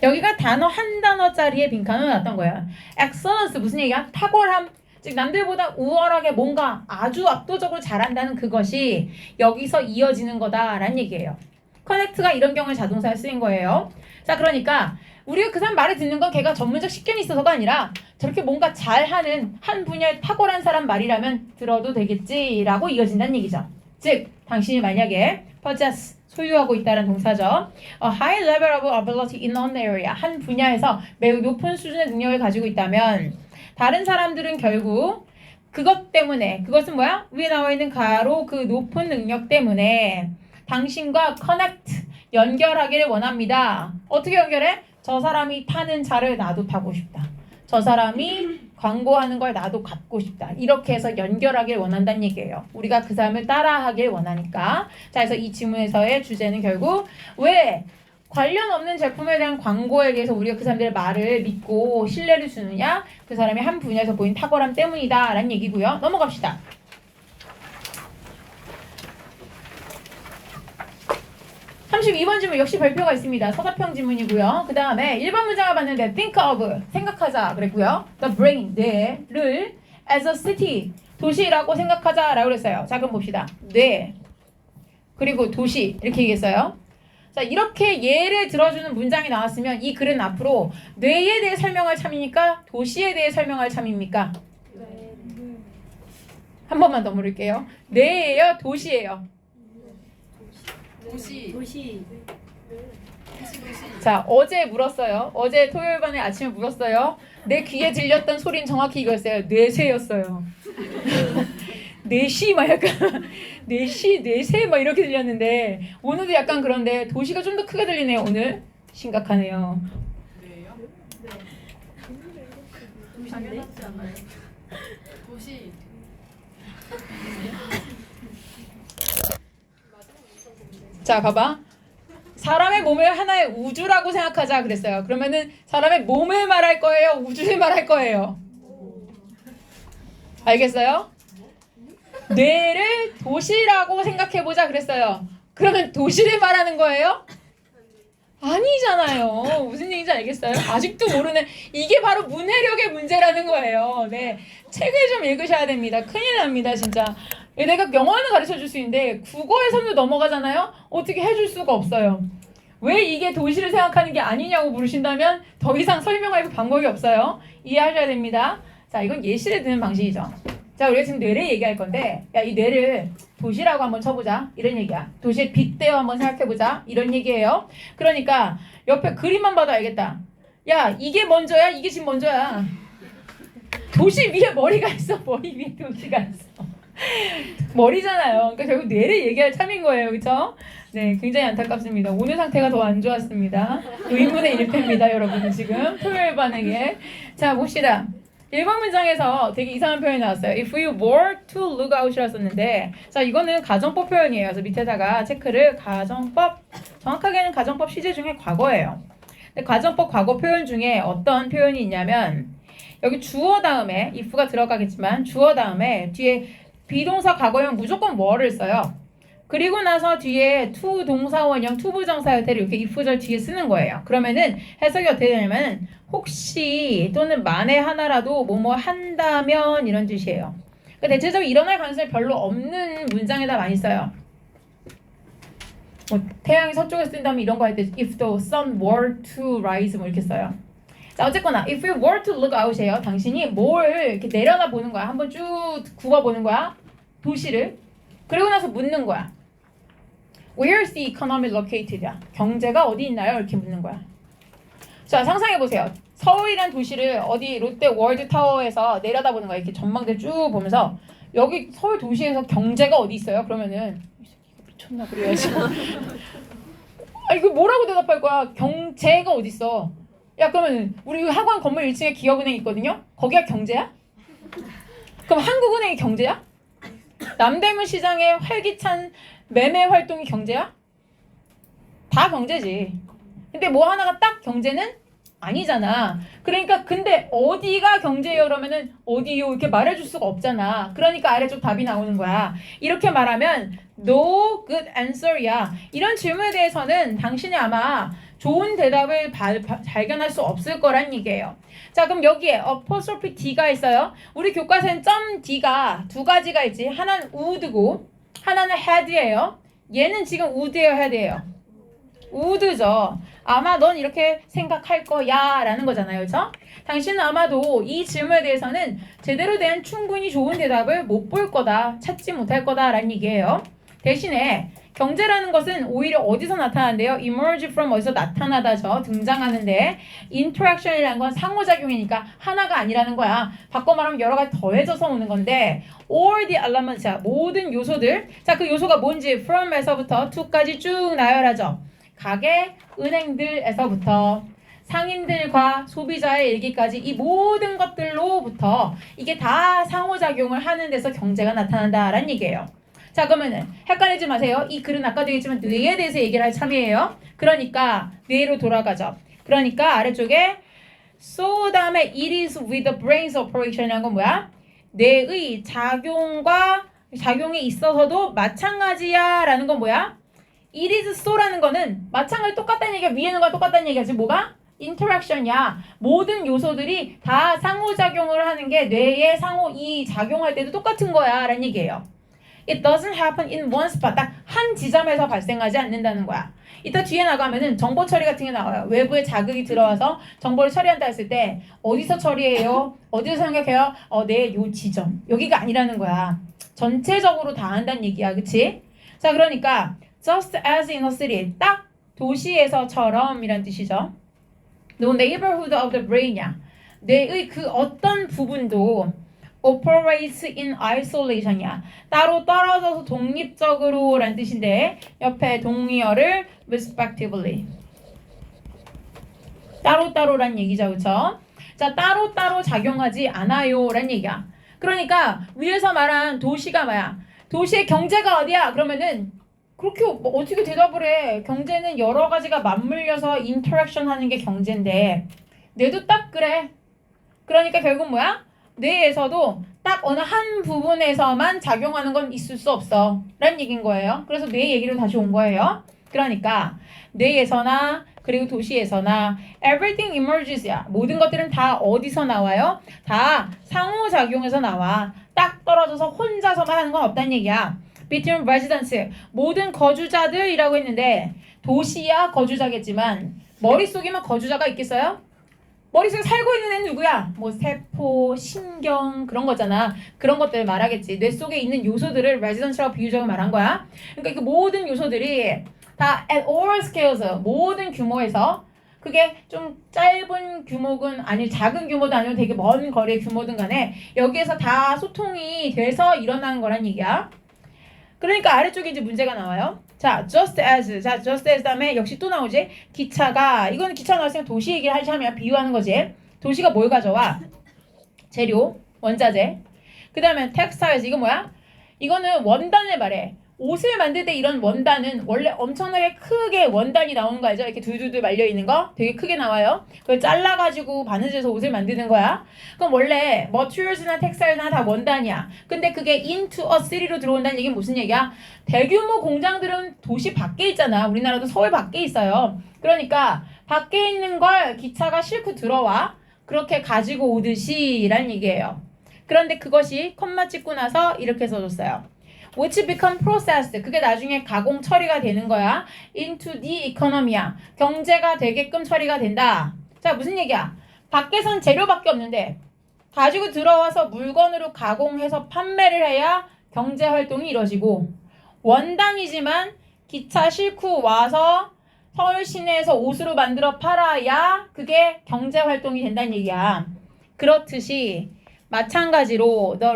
여기가 단어 한 단어짜리의 빈칸은 어떤 거예요? excellence 무슨 얘기야? 탁월함. 즉 남들보다 우월하게 뭔가 아주 압도적으로 잘한다는 그것이 여기서 이어지는 거다라는 얘기예요. 커넥트가 이런 경우에 자동사에 쓰인 거예요. 자, 그러니까 우리가 그 사람 말을 듣는 건 걔가 전문적 식견이 있어서가 아니라 저렇게 뭔가 잘하는 한 분야에 탁월한 사람 말이라면 들어도 되겠지라고 이어진다는 얘기죠. 즉 당신이 만약에 possess 소유하고 있다는 동사죠. A high level of ability in an area, 한 분야에서 매우 높은 수준의 능력을 가지고 있다면 다른 사람들은 결국 그것 때문에, 그것은 뭐야? 위에 나와 있는 가로 그 높은 능력 때문에 당신과 커넥트, 연결하기를 원합니다. 어떻게 연결해? 저 사람이 타는 차를 나도 타고 싶다. 저 사람이 광고하는 걸 나도 갖고 싶다. 이렇게 해서 연결하길 원한다는 얘기예요. 우리가 그 사람을 따라하길 원하니까. 자, 그래서 이 지문에서의 주제는 결국 왜 관련 없는 제품에 대한 광고에 대해서 우리가 그 사람들의 말을 믿고 신뢰를 주느냐? 그 사람이 한 분야에서 보인 탁월함 때문이다 라는 얘기고요. 넘어갑시다. 32번 지문 역시 발표가 있습니다. 서사평 지문이고요. 그 다음에 1번 문장을 봤는데 think of, 생각하자 그랬고요. the brain, 뇌를 as a city, 도시라고 생각하자 라고 그랬어요. 자, 그럼 봅시다. 뇌 그리고 도시 이렇게 얘기했어요. 자, 이렇게 예를 들어주는 문장이 나왔으면 이 글은 앞으로 뇌에 대해 설명할 참입니까? 도시에 대해 설명할 참입니까? 한 번만 더 물을게요. 뇌예요? 도시예요?
도시.
자, 어제 물었어요. 어제 토요일반에 아침에 물었어요. 내 귀에 들렸던 소리는 정확히 이거였어요. 뇌새였어요. 뇌시 막 약간 뇌시, 뇌새 막 이렇게 들렸는데 오늘도 약간 그런데 도시가 좀 더 크게 들리네요. 오늘 심각하네요.
뇌요? 네. 도시 낫지 않아요? 도시.
자, 봐봐. 사람의 몸을 하나의 우주라고 생각하자 그랬어요. 그러면은 사람의 몸을 말할 거예요? 우주를 말할 거예요? 알겠어요? 뇌를 도시라고 생각해보자 그랬어요. 그러면 도시를 말하는 거예요? 아니잖아요. 무슨 얘기인지 알겠어요? 아직도 모르는, 이게 바로 문해력의 문제라는 거예요. 네, 책을 좀 읽으셔야 됩니다. 큰일 납니다 진짜. 내가 영어는 가르쳐줄 수 있는데 국어에서는 넘어가잖아요? 어떻게 해줄 수가 없어요. 왜 이게 도시를 생각하는 게 아니냐고 물으신다면 더 이상 설명할 방법이 없어요. 이해하셔야 됩니다. 자, 이건 예시를 드는 방식이죠. 자, 우리가 지금 뇌를 얘기할 건데, 야, 이 뇌를 도시라고 한번 쳐보자 이런 얘기야. 도시에 빗대어 한번 생각해보자 이런 얘기예요. 그러니까 옆에 그림만 봐도 알겠다. 야, 이게 먼저야? 이게 지금 먼저야. 도시 위에 머리가 있어. 머리 위에 도시가 있어. 머리잖아요. 그러니까 결국 뇌를 얘기할 참인 거예요. 그렇죠? 네, 굉장히 안타깝습니다. 오늘 상태가 더 안 좋았습니다. 의문의 일패입니다, 여러분. 지금 토요일 반에게. 자, 봅시다. 1번 문장에서 되게 이상한 표현이 나왔어요. If we were to look out이라 썼는데 자 이거는 가정법 표현이에요. 그래서 밑에다가 체크를 가정법 정확하게는 가정법 시제 중에 과거예요. 근데 가정법 과거 표현 중에 어떤 표현이 있냐면 여기 주어 다음에 if가 들어가겠지만 주어 다음에 뒤에 비동사 과거형 무조건 뭐를 써요. 그리고 나서 뒤에 to 동사 원형 to 부정사 형태를 이렇게 if절 뒤에 쓰는 거예요. 그러면은 해석이 어떻게 되냐면 혹시 또는 만에 하나라도 뭐뭐 한다면 이런 뜻이에요. 그러니까 대체적으로 일어날 가능성이 별로 없는 문장에다 많이 써요. 뭐 태양이 서쪽에서 뜬다면 이런 거 할 때 if the sun were to rise 뭐 이렇게 써요. 자 어쨌거나 if you were to look out이에요. 당신이 뭘 이렇게 내려다 보는 거야. 한번 쭉 굽어 보는 거야. 도시를. 그리고 나서 묻는 거야. Where is the economy located? 야, 경제가 어디 있나요? 이렇게 묻는 거야. 자 상상해 보세요. 서울이란 도시를 어디 롯데 월드 타워에서 내려다보는 거야. 이렇게 전망대 쭉 보면서 여기 서울 도시에서 경제가 어디 있어요? 그러면은 이 새끼가 미쳤나 그래야지. 아 이거 뭐라고 대답할 거야? 경제가 어디 있어? 야 그러면 우리 학원 건물 1층에 기업은행 있거든요. 거기가 경제야? 그럼 한국은행이 경제야? 남대문 시장의 활기찬 매매 활동이 경제야? 다 경제지. 근데 뭐 하나가 딱 경제는 아니잖아. 그러니까 근데 어디가 경제예요? 그러면은 어디요? 이렇게 말해줄 수가 없잖아. 그러니까 아래쪽 답이 나오는 거야. 이렇게 말하면 no good answer야. 이런 질문에 대해서는 당신이 아마 좋은 대답을 발견할 수 없을 거란 얘기예요. 자 그럼 여기에 apostrophe D가 있어요. 우리 교과서엔 점 D가 두 가지가 있지. 하나는 would고 하나는 had예요. 얘는 지금 would예요, had예요? would죠. 아마 넌 이렇게 생각할 거야 라는 거잖아요. 그렇죠? 당신은 아마도 이 질문에 대해서는 제대로 된 충분히 좋은 대답을 못 볼 거다. 찾지 못할 거다 라는 얘기예요. 대신에 경제라는 것은 오히려 어디서 나타나는데요? emerge from 어디서 나타나다죠. 등장하는데 interaction이라는 건 상호작용이니까 하나가 아니라는 거야. 바꿔 말하면 여러 가지 더해져서 오는 건데 all the elements, 자, 모든 요소들. 자, 그 요소가 뭔지 from에서부터 to까지 쭉 나열하죠. 가게, 은행들에서부터 상인들과 소비자의 일기까지 이 모든 것들로부터 이게 다 상호작용을 하는 데서 경제가 나타난다라는 얘기예요. 자 그러면은 헷갈리지 마세요. 이 글은 아까도 얘기했지만 뇌에 대해서 얘기를 할 참이에요. 그러니까 뇌로 돌아가죠. 그러니까 아래쪽에 so 다음에 it is with the brain's operation이라는 건 뭐야? 뇌의 작용이 있어서도 마찬가지야 라는 건 뭐야? it is so라는 거는 마찬가지 똑같다는 얘기가 위에 있는 거랑 똑같다는 얘기야. 지금 뭐가? interaction이야. 모든 요소들이 다 상호작용을 하는 게 뇌에 이 작용할 때도 똑같은 거야 라는 얘기예요. It doesn't happen in one spot. 딱 한 지점에서 발생하지 않는다는 거야. 이따 뒤에 나가면은 정보 처리 같은 게 나와요. 외부에 자극이 들어와서 정보를 처리한다 했을 때 어디서 처리해요? 어디서 생각해요? 네, 요 지점. 여기가 아니라는 거야. 전체적으로 다 한다는 얘기야. 그치? 자, 그러니까 just as in a city. 딱 도시에서처럼 이란 뜻이죠. No neighborhood of the brain이야. 뇌의 그 어떤 부분도 operates in isolation이야. 따로 떨어져서 독립적으로 라는 뜻인데 옆에 동의어를 respectively. 따로따로란 얘기죠. 그쵸? 자, 따로따로 작용하지 않아요 라는 얘기야. 그러니까 위에서 말한 도시가 뭐야? 도시의 경제가 어디야? 그러면은 그렇게 어떻게 대답을 해? 경제는 여러 가지가 맞물려서 인터랙션 하는 게 경제인데 뇌도 딱 그래. 그러니까 결국 뭐야? 뇌에서도 딱 어느 한 부분에서만 작용하는 건 있을 수 없어 라는 얘기인 거예요. 그래서 뇌 얘기로 다시 온 거예요. 그러니까 뇌에서나 그리고 도시에서나 everything emerges야. 모든 것들은 다 어디서 나와요? 다 상호작용에서 나와. 딱 떨어져서 혼자서만 하는 건 없다는 얘기야. Between residents, 모든 거주자들이라고 했는데 도시야 거주자겠지만 머릿속에만 거주자가 있겠어요? 머릿속에 살고 있는 애는 누구야? 뭐 세포, 신경 그런 거잖아. 그런 것들 말하겠지. 뇌 속에 있는 요소들을 resident라고 비유적으로 말한 거야. 그러니까 그 모든 요소들이 다 at all scales, 모든 규모에서 그게 좀 짧은 규모든 아니 작은 규모도 아니고 되게 먼 거리의 규모든 간에 여기에서 다 소통이 돼서 일어나는 거란 얘기야. 그러니까 아래쪽에 이제 문제가 나와요. 자, just as. 자, just as 다음에 역시 또 나오지. 기차가, 이거는 기차 나왔으니까 도시 얘기를 하자면 비유하는 거지. 도시가 뭘 가져와? 재료, 원자재. 그 다음에 textiles, 이거 뭐야? 이거는 원단을 말해. 옷을 만들 때 이런 원단은 원래 엄청나게 크게 원단이 나오는 거 알죠? 이렇게 둘둘둘 말려 있는 거 되게 크게 나와요. 그걸 잘라가지고 바느질해서 옷을 만드는 거야. 그럼 원래 materials나 textiles나 다 원단이야. 근데 그게 into a city로 들어온다는 얘기는 무슨 얘기야? 대규모 공장들은 도시 밖에 있잖아. 우리나라도 서울 밖에 있어요. 그러니까 밖에 있는 걸 기차가 싣고 들어와. 그렇게 가지고 오듯이 라는 얘기예요. 그런데 그것이 컴마 찍고 나서 이렇게 써줬어요. which become processed. 그게 나중에 가공 처리가 되는 거야. into the economy야. 경제가 되게끔 처리가 된다. 자, 무슨 얘기야? 밖에선 재료밖에 없는데 가지고 들어와서 물건으로 가공해서 판매를 해야 경제 활동이 이루어지고, 원단이지만 기차 싣고 와서 서울 시내에서 옷으로 만들어 팔아야 그게 경제 활동이 된다는 얘기야. 그렇듯이 마찬가지로 the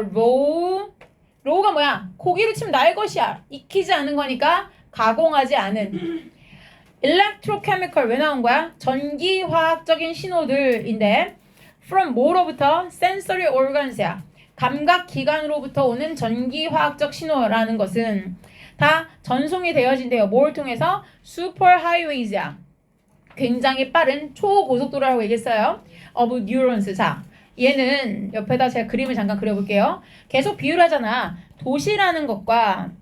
row가 뭐야? 고기로 치면 나의 것이야. 익히지 않은 거니까 가공하지 않은. electrochemical 왜 나온 거야? 전기화학적인 신호들인데 from 뭐로부터? sensory organs야. 감각기관으로부터 오는 전기화학적 신호라는 것은 다 전송이 되어진대요. 뭘 통해서? superhighways야. 굉장히 빠른 초고속도로라고 얘기했어요. of neurons. 자, 얘는 옆에다 제가 그림을 잠깐 그려볼게요. 계속 비유를 하잖아. 도시라는 것과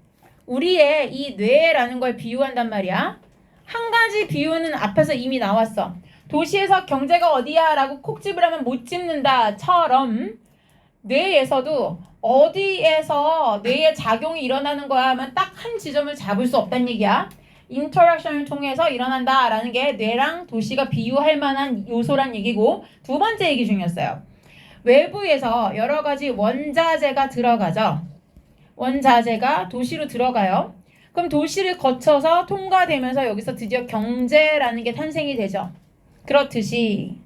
우리의 이 뇌라는 걸 비유한단 말이야. 한 가지 비유는 앞에서 이미 나왔어. 도시에서 경제가 어디야 라고 콕집을 하면 못 짚는다처럼 뇌에서도 어디에서 뇌의 작용이 일어나는 거야 하면 딱 한 지점을 잡을 수 없다는 얘기야. 인터랙션을 통해서 일어난다라는 게 뇌랑 도시가 비유할 만한 요소란 얘기고, 두 번째 얘기 중이었어요. 외부에서 여러 가지 원자재가 들어가죠. 원자재가 도시로 들어가요. 그럼 도시를 거쳐서 통과되면서 여기서 드디어 경제라는 게 탄생이 되죠. 그렇듯이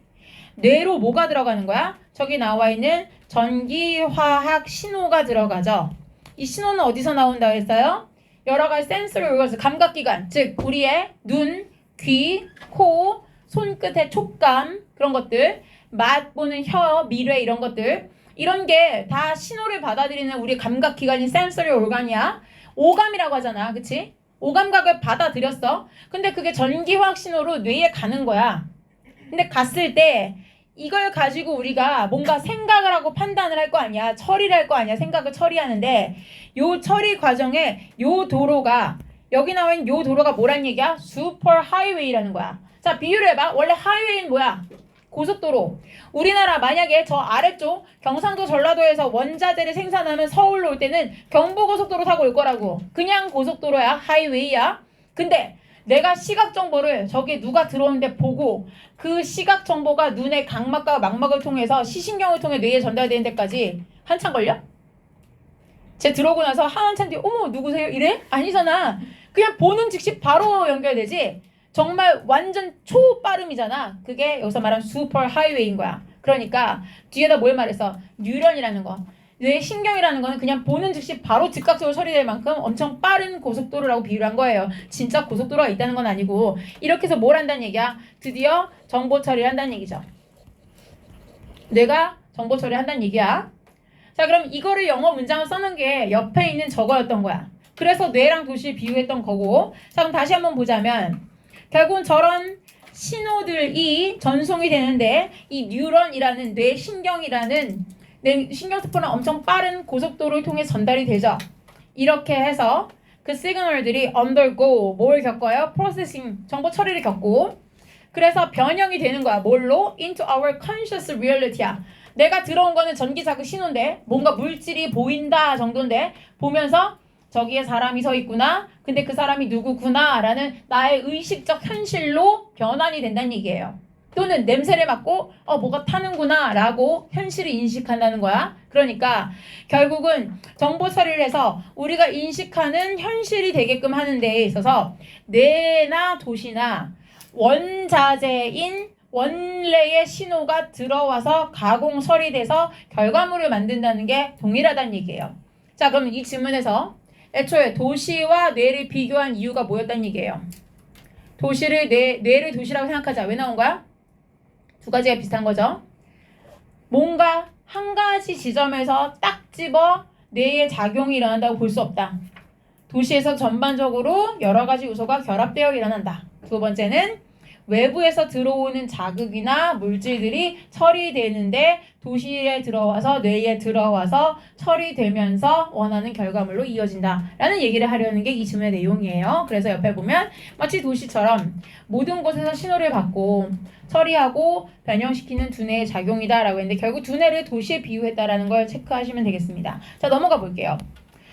뇌로 뭐가 들어가는 거야? 저기 나와 있는 전기화학 신호가 들어가죠. 이 신호는 어디서 나온다 했어요? 여러 가지 센서리 organs, 감각기관, 즉 우리의 눈, 귀, 코, 손끝의 촉감, 그런 것들, 맛보는 혀, 미뢰 이런 것들, 이런 게 다 신호를 받아들이는 우리 감각기관인 센서리 organ이야. 오감이라고 하잖아, 그치? 오감각을 받아들였어. 근데 그게 전기화학 신호로 뇌에 가는 거야. 근데 갔을 때 이걸 가지고 우리가 뭔가 생각을 하고 판단을 할 거 아니야. 처리를 할 거 아니야. 생각을 처리하는데 요 처리 과정에 요 도로가, 여기 나와 있는 요 도로가 뭐란 얘기야? 슈퍼 하이웨이라는 거야. 자, 비유를 해봐. 원래 하이웨이는 뭐야? 고속도로. 우리나라 만약에 저 아래쪽 경상도 전라도에서 원자재를 생산하면 서울로 올 때는 경부고속도로 타고 올 거라고. 그냥 고속도로야. 하이웨이야. 근데 내가 시각 정보를 저기 누가 들어오는데 보고 그 시각 정보가 눈의 각막과 망막을 통해서 시신경을 통해 뇌에 전달되는 데까지 한참 걸려? 쟤 들어오고 나서 한참 뒤에 어머 누구세요? 이래? 아니잖아. 그냥 보는 즉시 바로 연결되지. 정말 완전 초빠름이잖아. 그게 여기서 말하는 슈퍼 하이웨이인 거야. 그러니까 뒤에다 뭘 말했어? 뉴런이라는 거. 뇌 신경이라는 거는 그냥 보는 즉시 바로 즉각적으로 처리될 만큼 엄청 빠른 고속도로라고 비유를 한 거예요. 진짜 고속도로가 있다는 건 아니고, 이렇게 해서 뭘 한다는 얘기야? 드디어 정보 처리를 한다는 얘기죠. 뇌가 정보 처리를 한다는 얘기야. 자, 그럼 이거를 영어 문장을 써는 게 옆에 있는 저거였던 거야. 그래서 뇌랑 도시를 비유했던 거고. 자, 그럼 다시 한번 보자면 결국은 저런 신호들이 전송이 되는데 이 뉴런이라는 뇌 신경이라는 신경세포는 엄청 빠른 고속도로를 통해 전달이 되죠. 이렇게 해서 그 시그널들이 undergo 뭘 겪어요? processing, 정보 처리를 겪고, 그래서 변형이 되는 거야. 뭘로? into our conscious reality야. 내가 들어온 거는 전기 자극 신호인데 뭔가 물질이 보인다 정도인데 보면서 저기에 사람이 서 있구나. 근데 그 사람이 누구구나 라는 나의 의식적 현실로 변환이 된다는 얘기예요. 또는 냄새를 맡고 뭐가 타는구나 라고 현실을 인식한다는 거야. 그러니까 결국은 정보 처리를 해서 우리가 인식하는 현실이 되게끔 하는 데에 있어서 뇌나 도시나 원자재인 원래의 신호가 들어와서 가공 처리돼서 결과물을 만든다는 게 동일하다는 얘기예요. 자, 그럼 이 질문에서 애초에 도시와 뇌를 비교한 이유가 뭐였다는 얘기예요? 도시를 뇌를 도시라고 생각하자. 왜 나온 거야? 두 가지가 비슷한 거죠. 뭔가 한 가지 지점에서 딱 집어 뇌의 작용이 일어난다고 볼 수 없다. 도시에서 전반적으로 여러 가지 요소가 결합되어 일어난다. 두 번째는 외부에서 들어오는 자극이나 물질들이 처리되는데 도시에 들어와서 뇌에 들어와서 처리되면서 원하는 결과물로 이어진다 라는 얘기를 하려는 게 이 질문의 내용이에요. 그래서 옆에 보면 마치 도시처럼 모든 곳에서 신호를 받고 처리하고 변형시키는 두뇌의 작용이다 라고 했는데 결국 두뇌를 도시에 비유했다라는 걸 체크하시면 되겠습니다. 자, 넘어가 볼게요.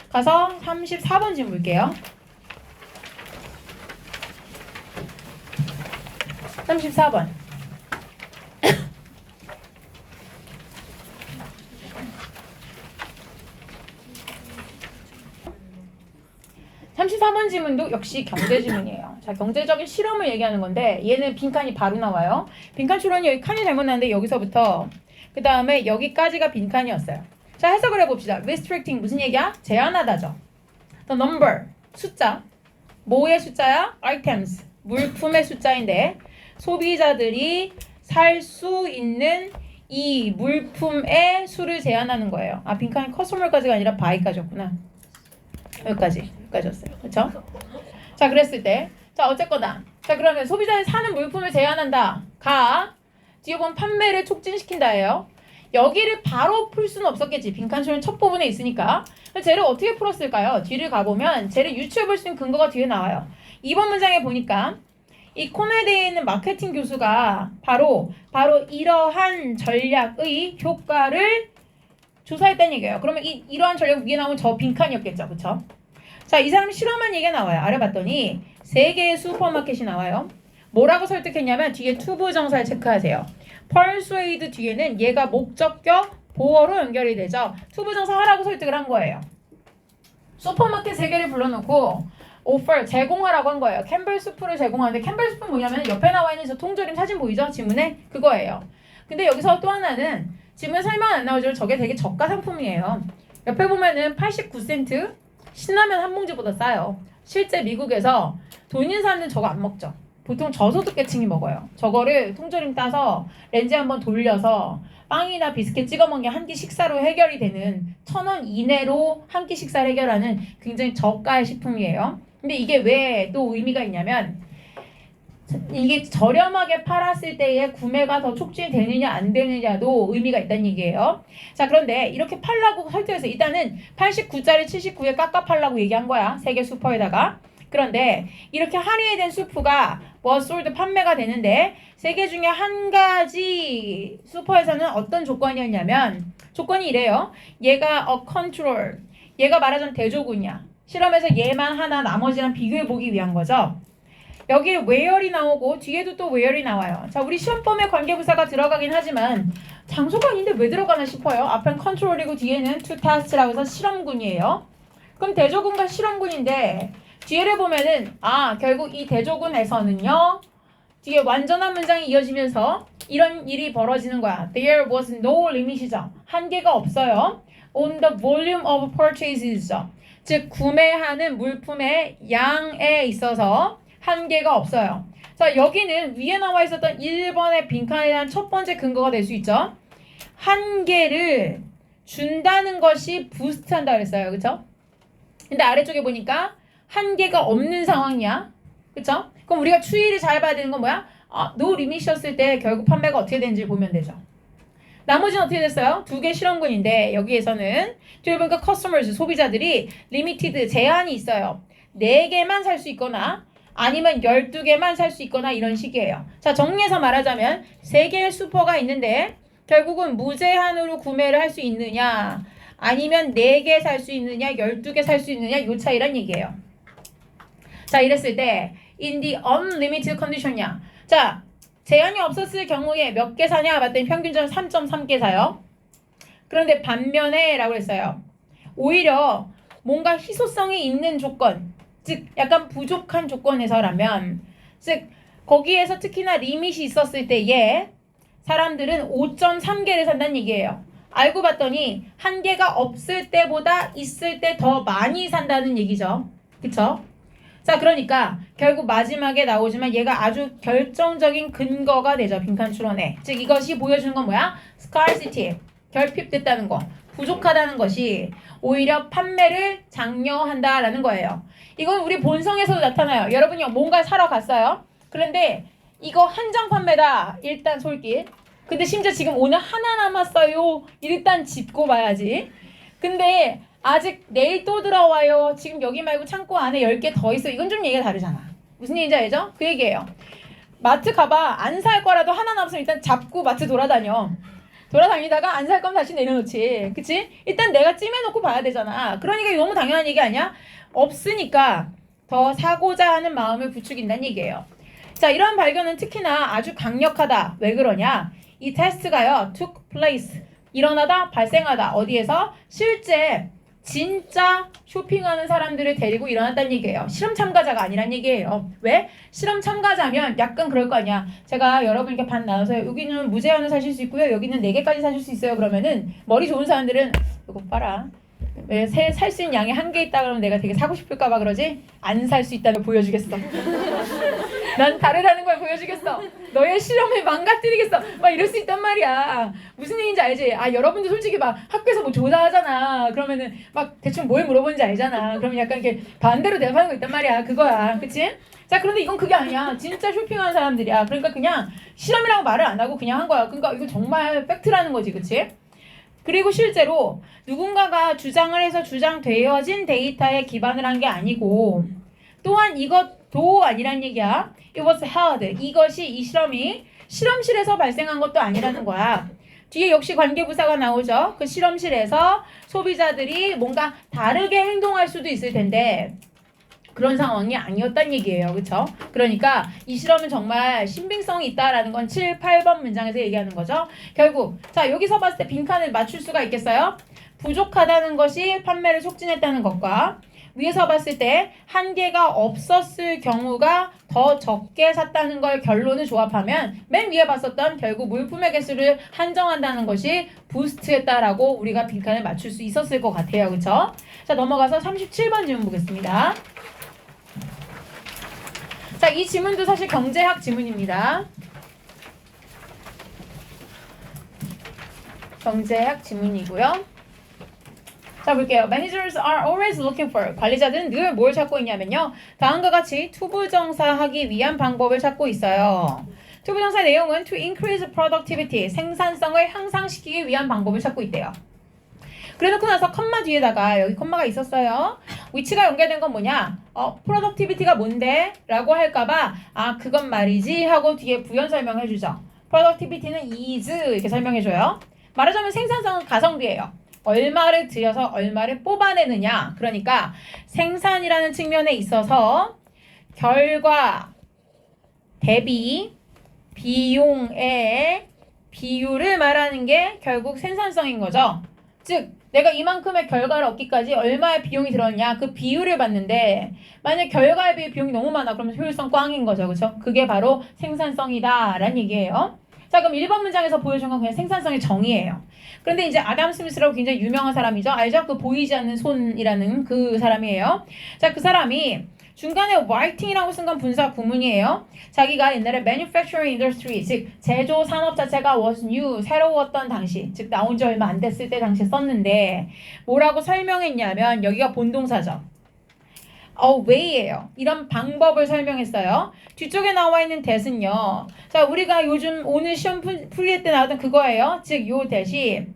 가서 34번 질문 볼게요. 34번. 34번 질문도 역시 경제 질문이에요. 자, 경제적인 실험을 얘기하는 건데 얘는 빈칸이 바로 나와요. 빈칸 추론이 여기 칸이 잘못 나는데 여기서부터 그 다음에 여기까지가 빈칸이었어요. 자, 해석을 해봅시다. restricting 무슨 얘기야? 제한하다죠. the number 숫자. 뭐의 숫자야? items 물품의 숫자인데 소비자들이 살 수 있는 이 물품의 수를 제한하는 거예요. 아, 빈칸이 customer까지가 아니라 buy까지였구나. 여기까지였어요. 그렇죠? 자, 그랬을 때 자, 어쨌거나 자, 그러면 소비자들이 사는 물품을 제한한다. 가 뒤에 보면 판매를 촉진시킨다예요. 여기를 바로 풀 수는 없었겠지. 빈칸 추론 첫 부분에 있으니까. 쟤를 어떻게 풀었을까요? 뒤를 가보면 쟤를 유추해 볼 수 있는 근거가 뒤에 나와요. 2번 문장에 보니까 이 코넬대에 있는 마케팅 교수가 바로 이러한 전략의 효과를 조사했다는 얘기예요. 그러면 이러한 전략 위에 나오면 저 빈칸이었겠죠. 그쵸? 자, 이 사람이 실험한 얘기가 나와요. 알아봤더니 3개의 슈퍼마켓이 나와요. 뭐라고 설득했냐면 뒤에 투부 정사를 체크하세요. persuade 뒤에는 얘가 목적격 보어로 연결이 되죠. 투부 정사 하라고 설득을 한 거예요. 슈퍼마켓 3개를 불러놓고 offer 제공하라고 한 거예요. 캠벨 수프를 제공하는데 캠벨 수프는 뭐냐면 옆에 나와 있는 저 통조림 사진 보이죠? 지문에 그거예요. 근데 여기서 또 하나는 지문에 설명 안 나오지만 저게 되게 저가 상품이에요. 옆에 보면은 89센트 신라면 한 봉지보다 싸요. 실제 미국에서 돈 있는 사람들은 저거 안 먹죠. 보통 저소득계층이 먹어요. 저거를 통조림 따서 렌즈 한번 돌려서 빵이나 비스켓 찍어 먹는 게 한 끼 식사로 해결이 되는 1,000원 이내로 한 끼 식사를 해결하는 굉장히 저가의 식품이에요. 근데 이게 왜 또 의미가 있냐면 이게 저렴하게 팔았을 때의 구매가 더 촉진되느냐 안 되느냐도 의미가 있다는 얘기예요. 자, 그런데 이렇게 팔라고 설득해서 일단은 89짜리 79에 깎아 팔라고 얘기한 거야. 3개 슈퍼에다가. 그런데 이렇게 할인된 수프가 sold 판매가 되는데 3개 중에 한 가지 슈퍼에서는 어떤 조건이었냐면 조건이 이래요. 얘가 a control 얘가 말하자면 대조군이야. 실험에서 얘만 하나 나머지랑 비교해 보기 위한 거죠. 여기에 where이 나오고 뒤에도 또 where이 나와요. 자, 우리 시험범에 관계부사가 들어가긴 하지만 장소가 아닌데 왜 들어가나 싶어요. 앞엔 control이고 뒤에는 to test라고 해서 실험군이에요. 그럼 대조군과 실험군인데 뒤에를 보면은 결국 이 대조군에서는요 뒤에 완전한 문장이 이어지면서 이런 일이 벌어지는 거야. There was no limit이죠. 한계가 없어요. On the volume of purchases죠. 즉 구매하는 물품의 양에 있어서 한계가 없어요. 자, 여기는 위에 나와 있었던 1번의 빈칸에 대한 첫 번째 근거가 될 수 있죠. 한계를 준다는 것이 부스트한다 그랬어요. 그쵸? 근데 아래쪽에 보니까 한계가 없는 상황이야. 그쵸? 그럼 우리가 추이를 잘 봐야 되는 건 뭐야? no limit이었을 때 결국 판매가 어떻게 되는지 보면 되죠. 나머지는 어떻게 됐어요? 2개 실험군인데 여기에서는 뒤에 보니까 customers 소비자들이 limited 제한이 있어요. 4개만 살 수 있거나 아니면 12개만 살 수 있거나 이런 식이에요. 자, 정리해서 말하자면 3개의 슈퍼가 있는데 결국은 무제한으로 구매를 할 수 있느냐 아니면 4개 살 수 있느냐 12개 살 수 있느냐 요 차이란 얘기예요. 자, 이랬을 때 in the unlimited condition이야. 자, 제한이 없었을 경우에 몇 개 사냐 봤더니 평균적으로 3.3개 사요. 그런데 반면에 라고 했어요. 오히려 뭔가 희소성이 있는 조건 즉 약간 부족한 조건에서라면 즉 거기에서 특히나 리밋이 있었을 때에 사람들은 5.3개를 산다는 얘기예요. 알고 봤더니 한계가 없을 때보다 있을 때 더 많이 산다는 얘기죠. 그쵸? 자, 그러니까 결국 마지막에 나오지만 얘가 아주 결정적인 근거가 되죠. 빈칸 추론에. 즉 이것이 보여주는 건 뭐야? scarcity. 결핍됐다는 거, 부족하다는 것이 오히려 판매를 장려한다라는 거예요. 이건 우리 본성에서도 나타나요. 여러분이 뭔가 사러 갔어요. 그런데 이거 한정 판매다. 일단 솔깃. 근데 심지어 지금 오늘 하나 남았어요. 일단 짚고 봐야지. 근데 아직 내일 또 들어와요. 지금 여기 말고 창고 안에 10개 더 있어. 이건 좀 얘기가 다르잖아. 무슨 얘기인지 알죠? 그 얘기예요. 마트 가봐. 안 살 거라도 하나 남았으면 일단 잡고 마트 돌아다녀. 돌아다니다가 안 살 거면 다시 내려놓지. 그치? 일단 내가 찜해놓고 봐야 되잖아. 그러니까 이거 너무 당연한 얘기 아니야? 없으니까 더 사고자 하는 마음을 부추긴다는 얘기예요. 자, 이런 발견은 특히나 아주 강력하다. 왜 그러냐? 이 테스트가요. took place. 일어나다, 발생하다. 어디에서? 실제 진짜 쇼핑하는 사람들을 데리고 일어났다는 얘기예요. 실험 참가자가 아니란 얘기예요. 왜? 실험 참가자면 약간 그럴 거 아니야. 제가 여러분께 반 나눠서 여기는 무제한을 사실 수 있고요. 여기는 4개까지 사실 수 있어요. 그러면은 머리 좋은 사람들은 이거 봐라. 왜 살 수 있는 양이 한개 있다 그러면 내가 되게 사고 싶을까 봐 그러지? 안 살 수 있다는 걸 보여주겠어. 난 다르다는 걸 보여주겠어. 너의 실험을 망가뜨리겠어. 막 이럴 수 있단 말이야. 무슨 얘기인지 알지? 아, 여러분도 솔직히 막 학교에서 뭐 조사하잖아. 그러면은 막 대충 뭘 물어보는지 알잖아. 그러면 약간 이렇게 반대로 대답하는 거 있단 말이야. 그거야. 그치? 자, 그런데 이건 그게 아니야. 진짜 쇼핑하는 사람들이야. 그러니까 그냥 실험이라고 말을 안 하고 그냥 한 거야. 그러니까 이거 정말 팩트라는 거지. 그치? 그리고 실제로 누군가가 주장을 해서 주장되어진 데이터에 기반을 한 게 아니고 또한 이것도 아니란 얘기야. It was held. 이것이 이 실험이 실험실에서 발생한 것도 아니라는 거야. 뒤에 역시 관계부사가 나오죠. 그 실험실에서 소비자들이 뭔가 다르게 행동할 수도 있을 텐데 그런 상황이 아니었단 얘기예요. 그렇죠? 그러니까 이 실험은 정말 신빙성이 있다라는 건 7, 8번 문장에서 얘기하는 거죠. 결국 자 여기서 봤을 때 빈칸을 맞출 수가 있겠어요? 부족하다는 것이 판매를 촉진했다는 것과 위에서 봤을 때 한계가 없었을 경우가 더 적게 샀다는 걸 결론을 조합하면 맨 위에 봤었던 결국 물품의 개수를 한정한다는 것이 부스트했다라고 우리가 빈칸을 맞출 수 있었을 것 같아요. 그렇죠? 자 넘어가서 37번 질문 보겠습니다. 자, 이 지문도 사실 경제학 지문입니다. 경제학 지문이고요. 자, 볼게요. Managers are always looking for. 관리자들은 늘 뭘 찾고 있냐면요. 다음과 같이 투부정사하기 위한 방법을 찾고 있어요. 투부정사 내용은 to increase productivity, 생산성을 향상시키기 위한 방법을 찾고 있대요. 그래놓고 나서 컴마 뒤에다가 여기 컴마가 있었어요. 위치가 연결된 건 뭐냐? productivity가 뭔데? 라고 할까봐 아 그건 말이지 하고 뒤에 부연 설명해주죠. productivity는 is 이렇게 설명해줘요. 말하자면 생산성은 가성비예요. 얼마를 들여서 얼마를 뽑아내느냐. 그러니까 생산이라는 측면에 있어서 결과 대비 비용의 비율을 말하는 게 결국 생산성인 거죠. 즉 내가 이만큼의 결과를 얻기까지 얼마의 비용이 들었냐 그 비율을 봤는데 만약 결과에 비해 비용이 너무 많아 그러면 효율성 꽝인 거죠. 그렇죠? 그게 바로 생산성이다 라는 얘기예요. 자 그럼 1번 문장에서 보여준 건 그냥 생산성의 정의예요. 그런데 이제 아담 스미스라고 굉장히 유명한 사람이죠. 알죠? 그 보이지 않는 손이라는 그 사람이에요. 자 그 사람이 중간에 writing이라고 쓴 건 분사 구문이에요. 자기가 옛날에 manufacturing industry, 즉 제조 산업 자체가 was new, 새로웠던 당시, 즉 나온 지 얼마 안 됐을 때 당시에 썼는데 뭐라고 설명했냐면 여기가 본동사죠. way예요. 이런 방법을 설명했어요. 뒤쪽에 나와 있는 that은요. 자 우리가 요즘 오늘 시험 풀이할 때 나왔던 그거예요. 즉 요 that이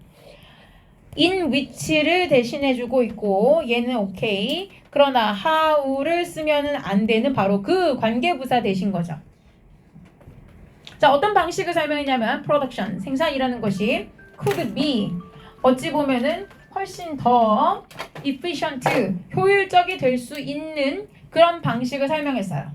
in which를 대신해주고 있고 얘는 오케이. 그러나 how를 쓰면은 안 되는 바로 그 관계부사 대신 거죠. 자 어떤 방식을 설명했냐면 production 생산이라는 것이 could be 어찌 보면은 훨씬 더 efficient 효율적이 될 수 있는 그런 방식을 설명했어요.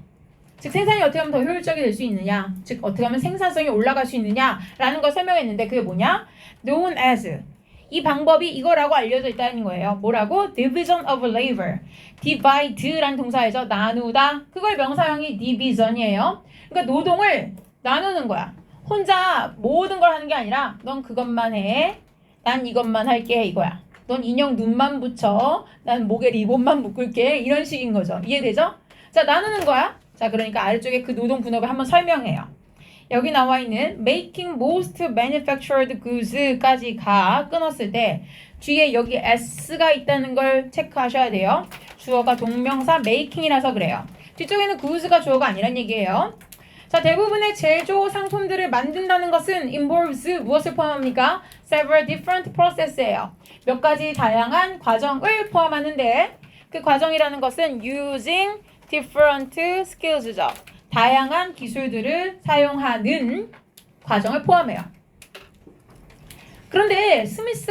즉 생산이 어떻게 하면 더 효율적이 될 수 있느냐 즉 어떻게 하면 생산성이 올라갈 수 있느냐라는 걸 설명했는데 그게 뭐냐 known as 이 방법이 이거라고 알려져 있다는 거예요. 뭐라고? Division of labor. Divide라는 동사에서 나누다. 그걸 명사형이 division이에요. 그러니까 노동을 나누는 거야. 혼자 모든 걸 하는 게 아니라 넌 그것만 해. 난 이것만 할게 이거야. 넌 인형 눈만 붙여. 난 목에 리본만 묶을게. 이런 식인 거죠. 이해되죠? 자 나누는 거야. 자 그러니까 아래쪽에 그 노동 분업을 한번 설명해요. 여기 나와 있는 making most manufactured goods까지 가 끊었을 때 뒤에 여기 s가 있다는 걸 체크하셔야 돼요. 주어가 동명사 making이라서 그래요. 뒤쪽에는 goods가 주어가 아니란 얘기예요. 자, 대부분의 제조 상품들을 만든다는 것은 involves 무엇을 포함합니까? several different process예요. 몇 가지 다양한 과정을 포함하는데 그 과정이라는 것은 using different skills죠. 다양한 기술들을 사용하는 과정을 포함해요. 그런데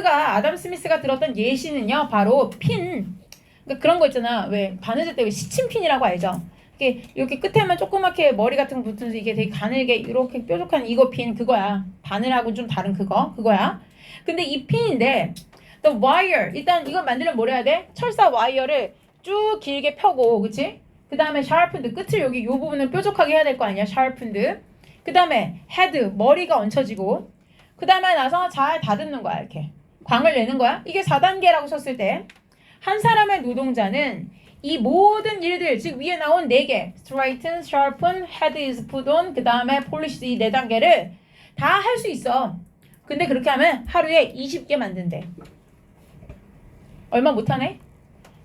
아담 스미스가 들었던 예시는요, 바로 핀. 그러니까 그런 거 있잖아. 왜 바느질 때 왜 시침핀이라고 알죠? 이렇게 끝에만 조그맣게 머리 같은 거 붙으면서 이게 되게 가늘게 이렇게 뾰족한 이거 핀 그거야. 바늘하고 좀 다른 그거야. 근데 이 핀인데 the wire 일단 이걸 만들려면 뭘 해야 돼? 철사 와이어를 쭉 길게 펴고, 그치? 그 다음에 sharpened 끝을 여기 이 부분을 뾰족하게 해야 될 거 아니야? sharpened. 그 다음에 head 머리가 얹혀지고, 그 다음에 나서 잘 다듬는 거야. 이렇게 광을 내는 거야. 이게 4단계라고 쳤을 때 한 사람의 노동자는 이 모든 일들, 즉 위에 나온 4개 straighten, sharpen, head is put on, 그 다음에 polish 이 4단계를 다 할 수 있어. 근데 그렇게 하면 하루에 20개 만든대. 얼마 못하네?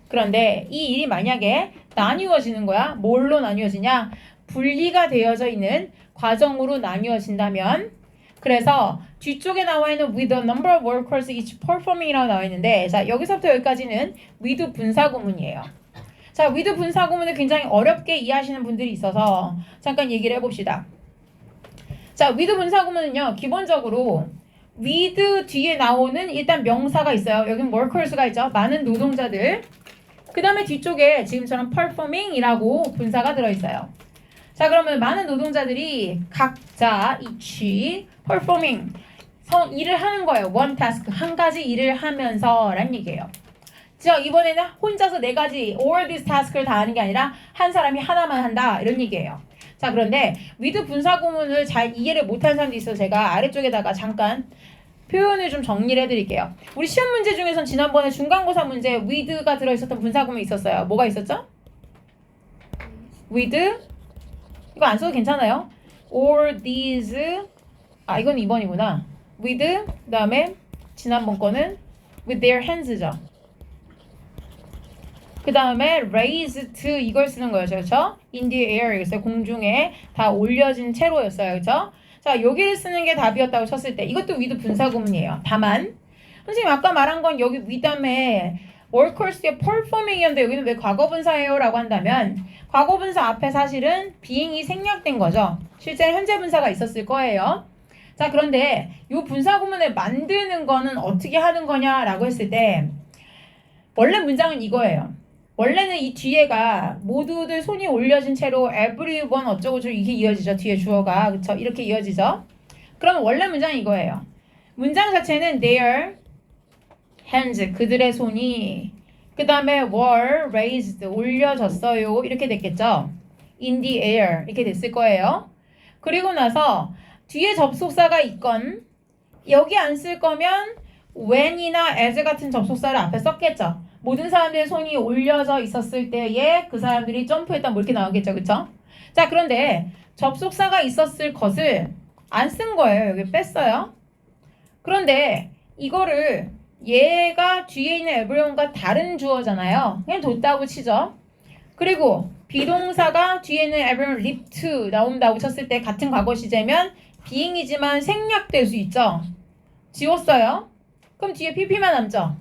그런데 이 일이 만약에 나뉘어지는 거야. 뭘로 나뉘어지냐? 분리가 되어져 있는 과정으로 나뉘어진다면, 그래서 뒤쪽에 나와 있는 with a number of workers each performing이라고 나와 있는데, 자, 여기서부터 여기까지는 with 분사 구문이에요. 자, with 분사 구문을 굉장히 어렵게 이해하시는 분들이 있어서 잠깐 얘기를 해봅시다. 자, with 분사 구문은요, 기본적으로 with 뒤에 나오는 일단 명사가 있어요. 여긴 workers가 있죠. 많은 노동자들. 그 다음에 뒤쪽에 지금처럼 performing이라고 분사가 들어있어요. 자, 그러면 많은 노동자들이 각자 each performing 일을 하는 거예요. one task 한 가지 일을 하면서 라는 얘기예요. 자, 이번에는 혼자서 4가지 all these task를 다 하는 게 아니라 한 사람이 하나만 한다 이런 얘기예요. 자, 그런데 with 분사 구문을 잘 이해를 못하는 사람도 있어서 제가 아래쪽에다가 잠깐 표현을 좀 정리를 해드릴게요. 우리 시험 문제 중에선 지난번에 중간고사 문제 with가 들어있었던 분사 구문이 있었어요. 뭐가 있었죠? with 이거 안 써도 괜찮아요. all these 이건 2번이구나. with 그 다음에 지난번 거는 with their hands죠. 그 다음에 raised 이걸 쓰는 거였죠. 그렇죠? in the air 그래서 공중에 다 올려진 채로였어요. 그렇죠? 자, 여기를 쓰는 게 답이었다고 쳤을 때 이것도 with 분사 구문이에요. 다만 선생님 아까 말한 건 여기 with 다음에 workers의 performing이었는데 여기는 왜 과거분사예요? 라고 한다면 과거분사 앞에 사실은 being이 생략된 거죠. 실제로 현재 분사가 있었을 거예요. 자, 그런데 이 분사 구문을 만드는 거는 어떻게 하는 거냐라고 했을 때 원래 문장은 이거예요. 원래는 이 뒤에가 모두들 손이 올려진 채로 everyone 어쩌고저쩌고 이렇게 이어지죠. 뒤에 주어가 그쵸? 이렇게 이어지죠. 그럼 원래 문장은 이거예요. 문장 자체는 their hands 그들의 손이 그 다음에 were raised 올려졌어요 이렇게 됐겠죠. in the air 이렇게 됐을 거예요. 그리고 나서 뒤에 접속사가 있건 여기 안 쓸 거면 when이나 as 같은 접속사를 앞에 썼겠죠. 모든 사람들의 손이 올려져 있었을 때에 그 사람들이 점프했다 뭐 이렇게 나오겠죠. 그쵸? 자, 그런데 접속사가 있었을 것을 안 쓴 거예요. 여기 뺐어요. 그런데 이거를 얘가 뒤에 있는 everyone과 다른 주어잖아요. 그냥 뒀다고 치죠. 그리고 비동사가 뒤에 있는 everyone leap to 나온다고 쳤을 때 같은 과거 시제면 being이지만 생략될 수 있죠. 지웠어요. 그럼 뒤에 pp만 남죠.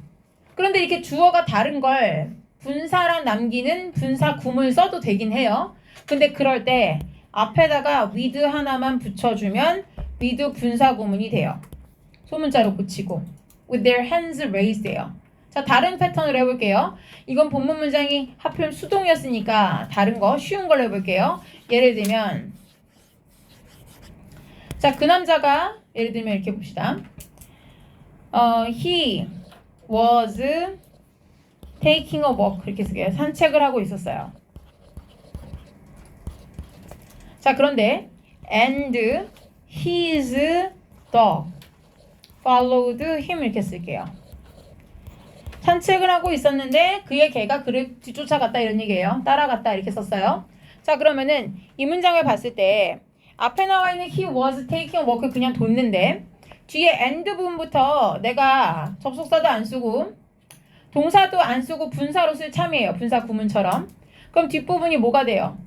그런데 이렇게 주어가 다른 걸 분사랑 남기는 분사 구문을 써도 되긴 해요. 근데 그럴 때 앞에다가 with 하나만 붙여주면 with 분사 구문이 돼요. 소문자로 고치고 with their hands raised예요. 자, 다른 패턴으로 해볼게요. 이건 본문 문장이 하필 수동이었으니까 다른 거 쉬운 걸로 해볼게요. 예를 들면 자, 그 남자가 예를 들면 이렇게 봅시다. He was taking a walk 이렇게 쓰게요. 산책을 하고 있었어요. 자, 그런데 and his dog followed him 이렇게 쓸게요. 산책을 하고 있었는데 그의 개가 그를 뒤쫓아갔다 이런 얘기예요. 따라갔다 이렇게 썼어요. 자, 그러면은 이 문장을 봤을 때 앞에 나와 있는 he was taking work 그냥 뒀는데 뒤에 and 부분부터 내가 접속사도 안 쓰고 동사도 안 쓰고 분사로 쓸 참이에요. 분사 구문처럼. 그럼 뒷부분이 뭐가 돼요?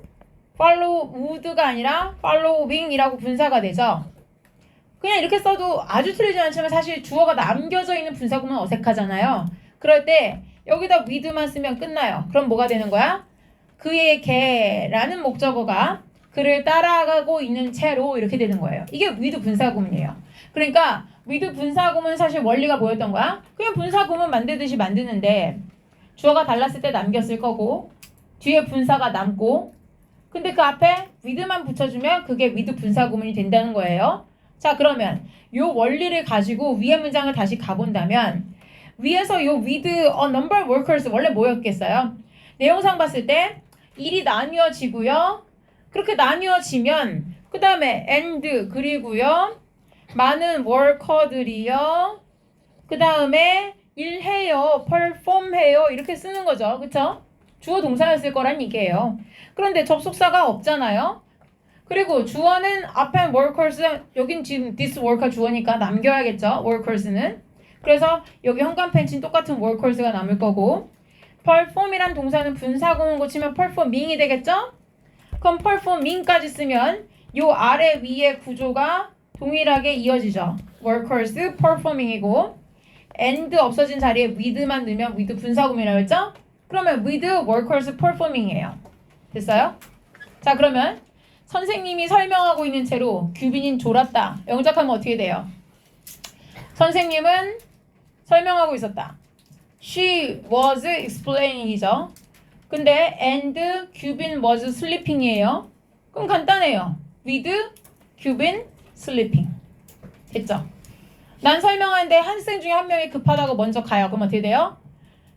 follow would가 아니라 following이라고 분사가 되죠. 그냥 이렇게 써도 아주 틀리지 않지만 사실 주어가 남겨져 있는 분사 구문 어색하잖아요. 그럴 때 여기다 with만 쓰면 끝나요. 그럼 뭐가 되는 거야? 그의 개라는 목적어가 그를 따라가고 있는 채로 이렇게 되는 거예요. 이게 with 분사 구문이에요. 그러니까 with 분사 구문은 사실 원리가 뭐였던 거야? 그냥 분사 구문 만들듯이 만드는데 주어가 달랐을 때 남겼을 거고 뒤에 분사가 남고 근데 그 앞에 with만 붙여주면 그게 with 분사 구문이 된다는 거예요. 자 그러면 요 원리를 가지고 위의 문장을 다시 가본다면 위에서 요 with a number of workers 원래 뭐였겠어요? 내용상 봤을 때 일이 나뉘어지고요. 그렇게 나뉘어지면 그 다음에 and 그리고요. 많은 워커들이요. 그 다음에 일해요. perform해요. 이렇게 쓰는 거죠. 그쵸? 주어 동사였을 거란 얘기예요. 그런데 접속사가 없잖아요. 그리고 주어는 앞에 workers, 여긴 지금 this worker 주어니까 남겨야겠죠. workers는. 그래서 여기 현관 펜치는 똑같은 workers가 남을 거고 perform이란 동사는 분사구문 고치면 performing이 되겠죠? 그럼 performing까지 쓰면 요 아래 위의 구조가 동일하게 이어지죠. workers performing이고 and 없어진 자리에 with만 넣으면 with 분사구문이라고 했죠? 그러면 with workers performing이에요. 됐어요? 자 그러면 선생님이 설명하고 있는 채로 규빈인 졸았다. 영작하면 어떻게 돼요? 선생님은 설명하고 있었다. She was explaining이죠. 근데 and 규빈 was sleeping이에요. 그럼 간단해요. with 규빈 sleeping. 됐죠? 난 설명하는데 학생 중에 한 명이 급하다고 먼저 가요. 그럼 어떻게 돼요?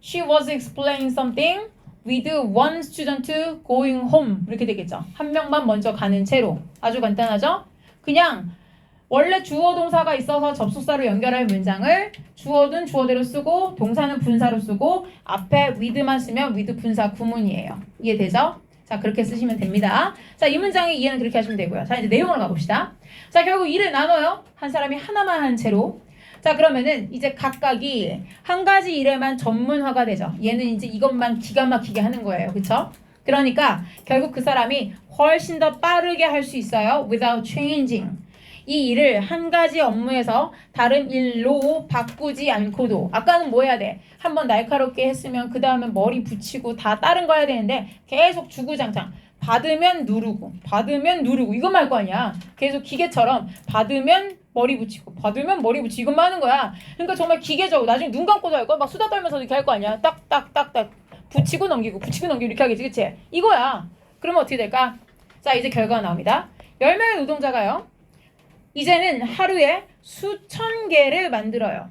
She was explaining something with one student going home. 이렇게 되겠죠. 한 명만 먼저 가는 채로. 아주 간단하죠? 그냥 원래 주어 동사가 있어서 접속사로 연결할 문장을 주어는 주어대로 쓰고 동사는 분사로 쓰고 앞에 with만 쓰면 with 분사 구문이에요. 이해되죠? 자 그렇게 쓰시면 됩니다. 자 이 문장의 이해는 그렇게 하시면 되고요. 자 이제 내용으로 가봅시다. 자 결국 일을 나눠요. 한 사람이 하나만 한 채로. 자 그러면은 이제 각각이 한 가지 일에만 전문화가 되죠. 얘는 이제 이것만 기가 막히게 하는 거예요. 그쵸? 그러니까 결국 그 사람이 훨씬 더 빠르게 할 수 있어요. without changing. 이 일을 한 가지 업무에서 다른 일로 바꾸지 않고도 아까는 뭐 해야 돼? 한번 날카롭게 했으면 그 다음에 머리 붙이고 다 다른 거 해야 되는데 계속 주구장창 받으면 누르고 받으면 누르고 이것만 할 거 아니야. 계속 기계처럼 받으면 머리 붙이고 받으면 머리 붙이고 이것만 하는 거야. 그러니까 정말 기계적으로 나중에 눈 감고도 할 거야. 막 수다 떨면서 이렇게 할 거 아니야. 딱딱딱딱 붙이고 넘기고 붙이고 넘기고 이렇게 하겠지. 그치? 이거야. 그러면 어떻게 될까? 자 이제 결과가 나옵니다. 10명의 노동자가요. 이제는 하루에 수천 개를 만들어요.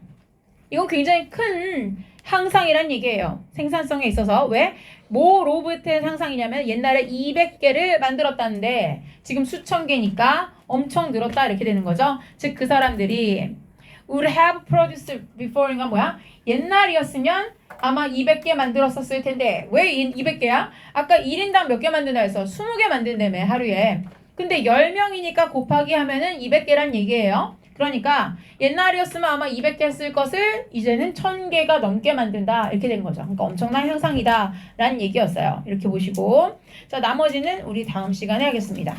이건 굉장히 큰 향상이란 얘기예요. 생산성에 있어서. 왜? 뭐로부터의 향상이냐면 옛날에 200개를 만들었다는데 지금 수천 개니까 엄청 늘었다 이렇게 되는 거죠. 즉 그 사람들이 would have produced before인가 뭐야? 옛날이었으면 아마 200개 만들었었을 텐데 왜 200개야? 아까 1인당 몇 개 만든다 해서 20개 만든다며 하루에. 근데 10명이니까 곱하기 하면은 200개란 얘기예요. 그러니까 옛날이었으면 아마 200개 했을 것을 이제는 1000개가 넘게 만든다 이렇게 된 거죠. 그러니까 엄청난 향상이다 라는 얘기였어요. 이렇게 보시고 자 나머지는 우리 다음 시간에 하겠습니다.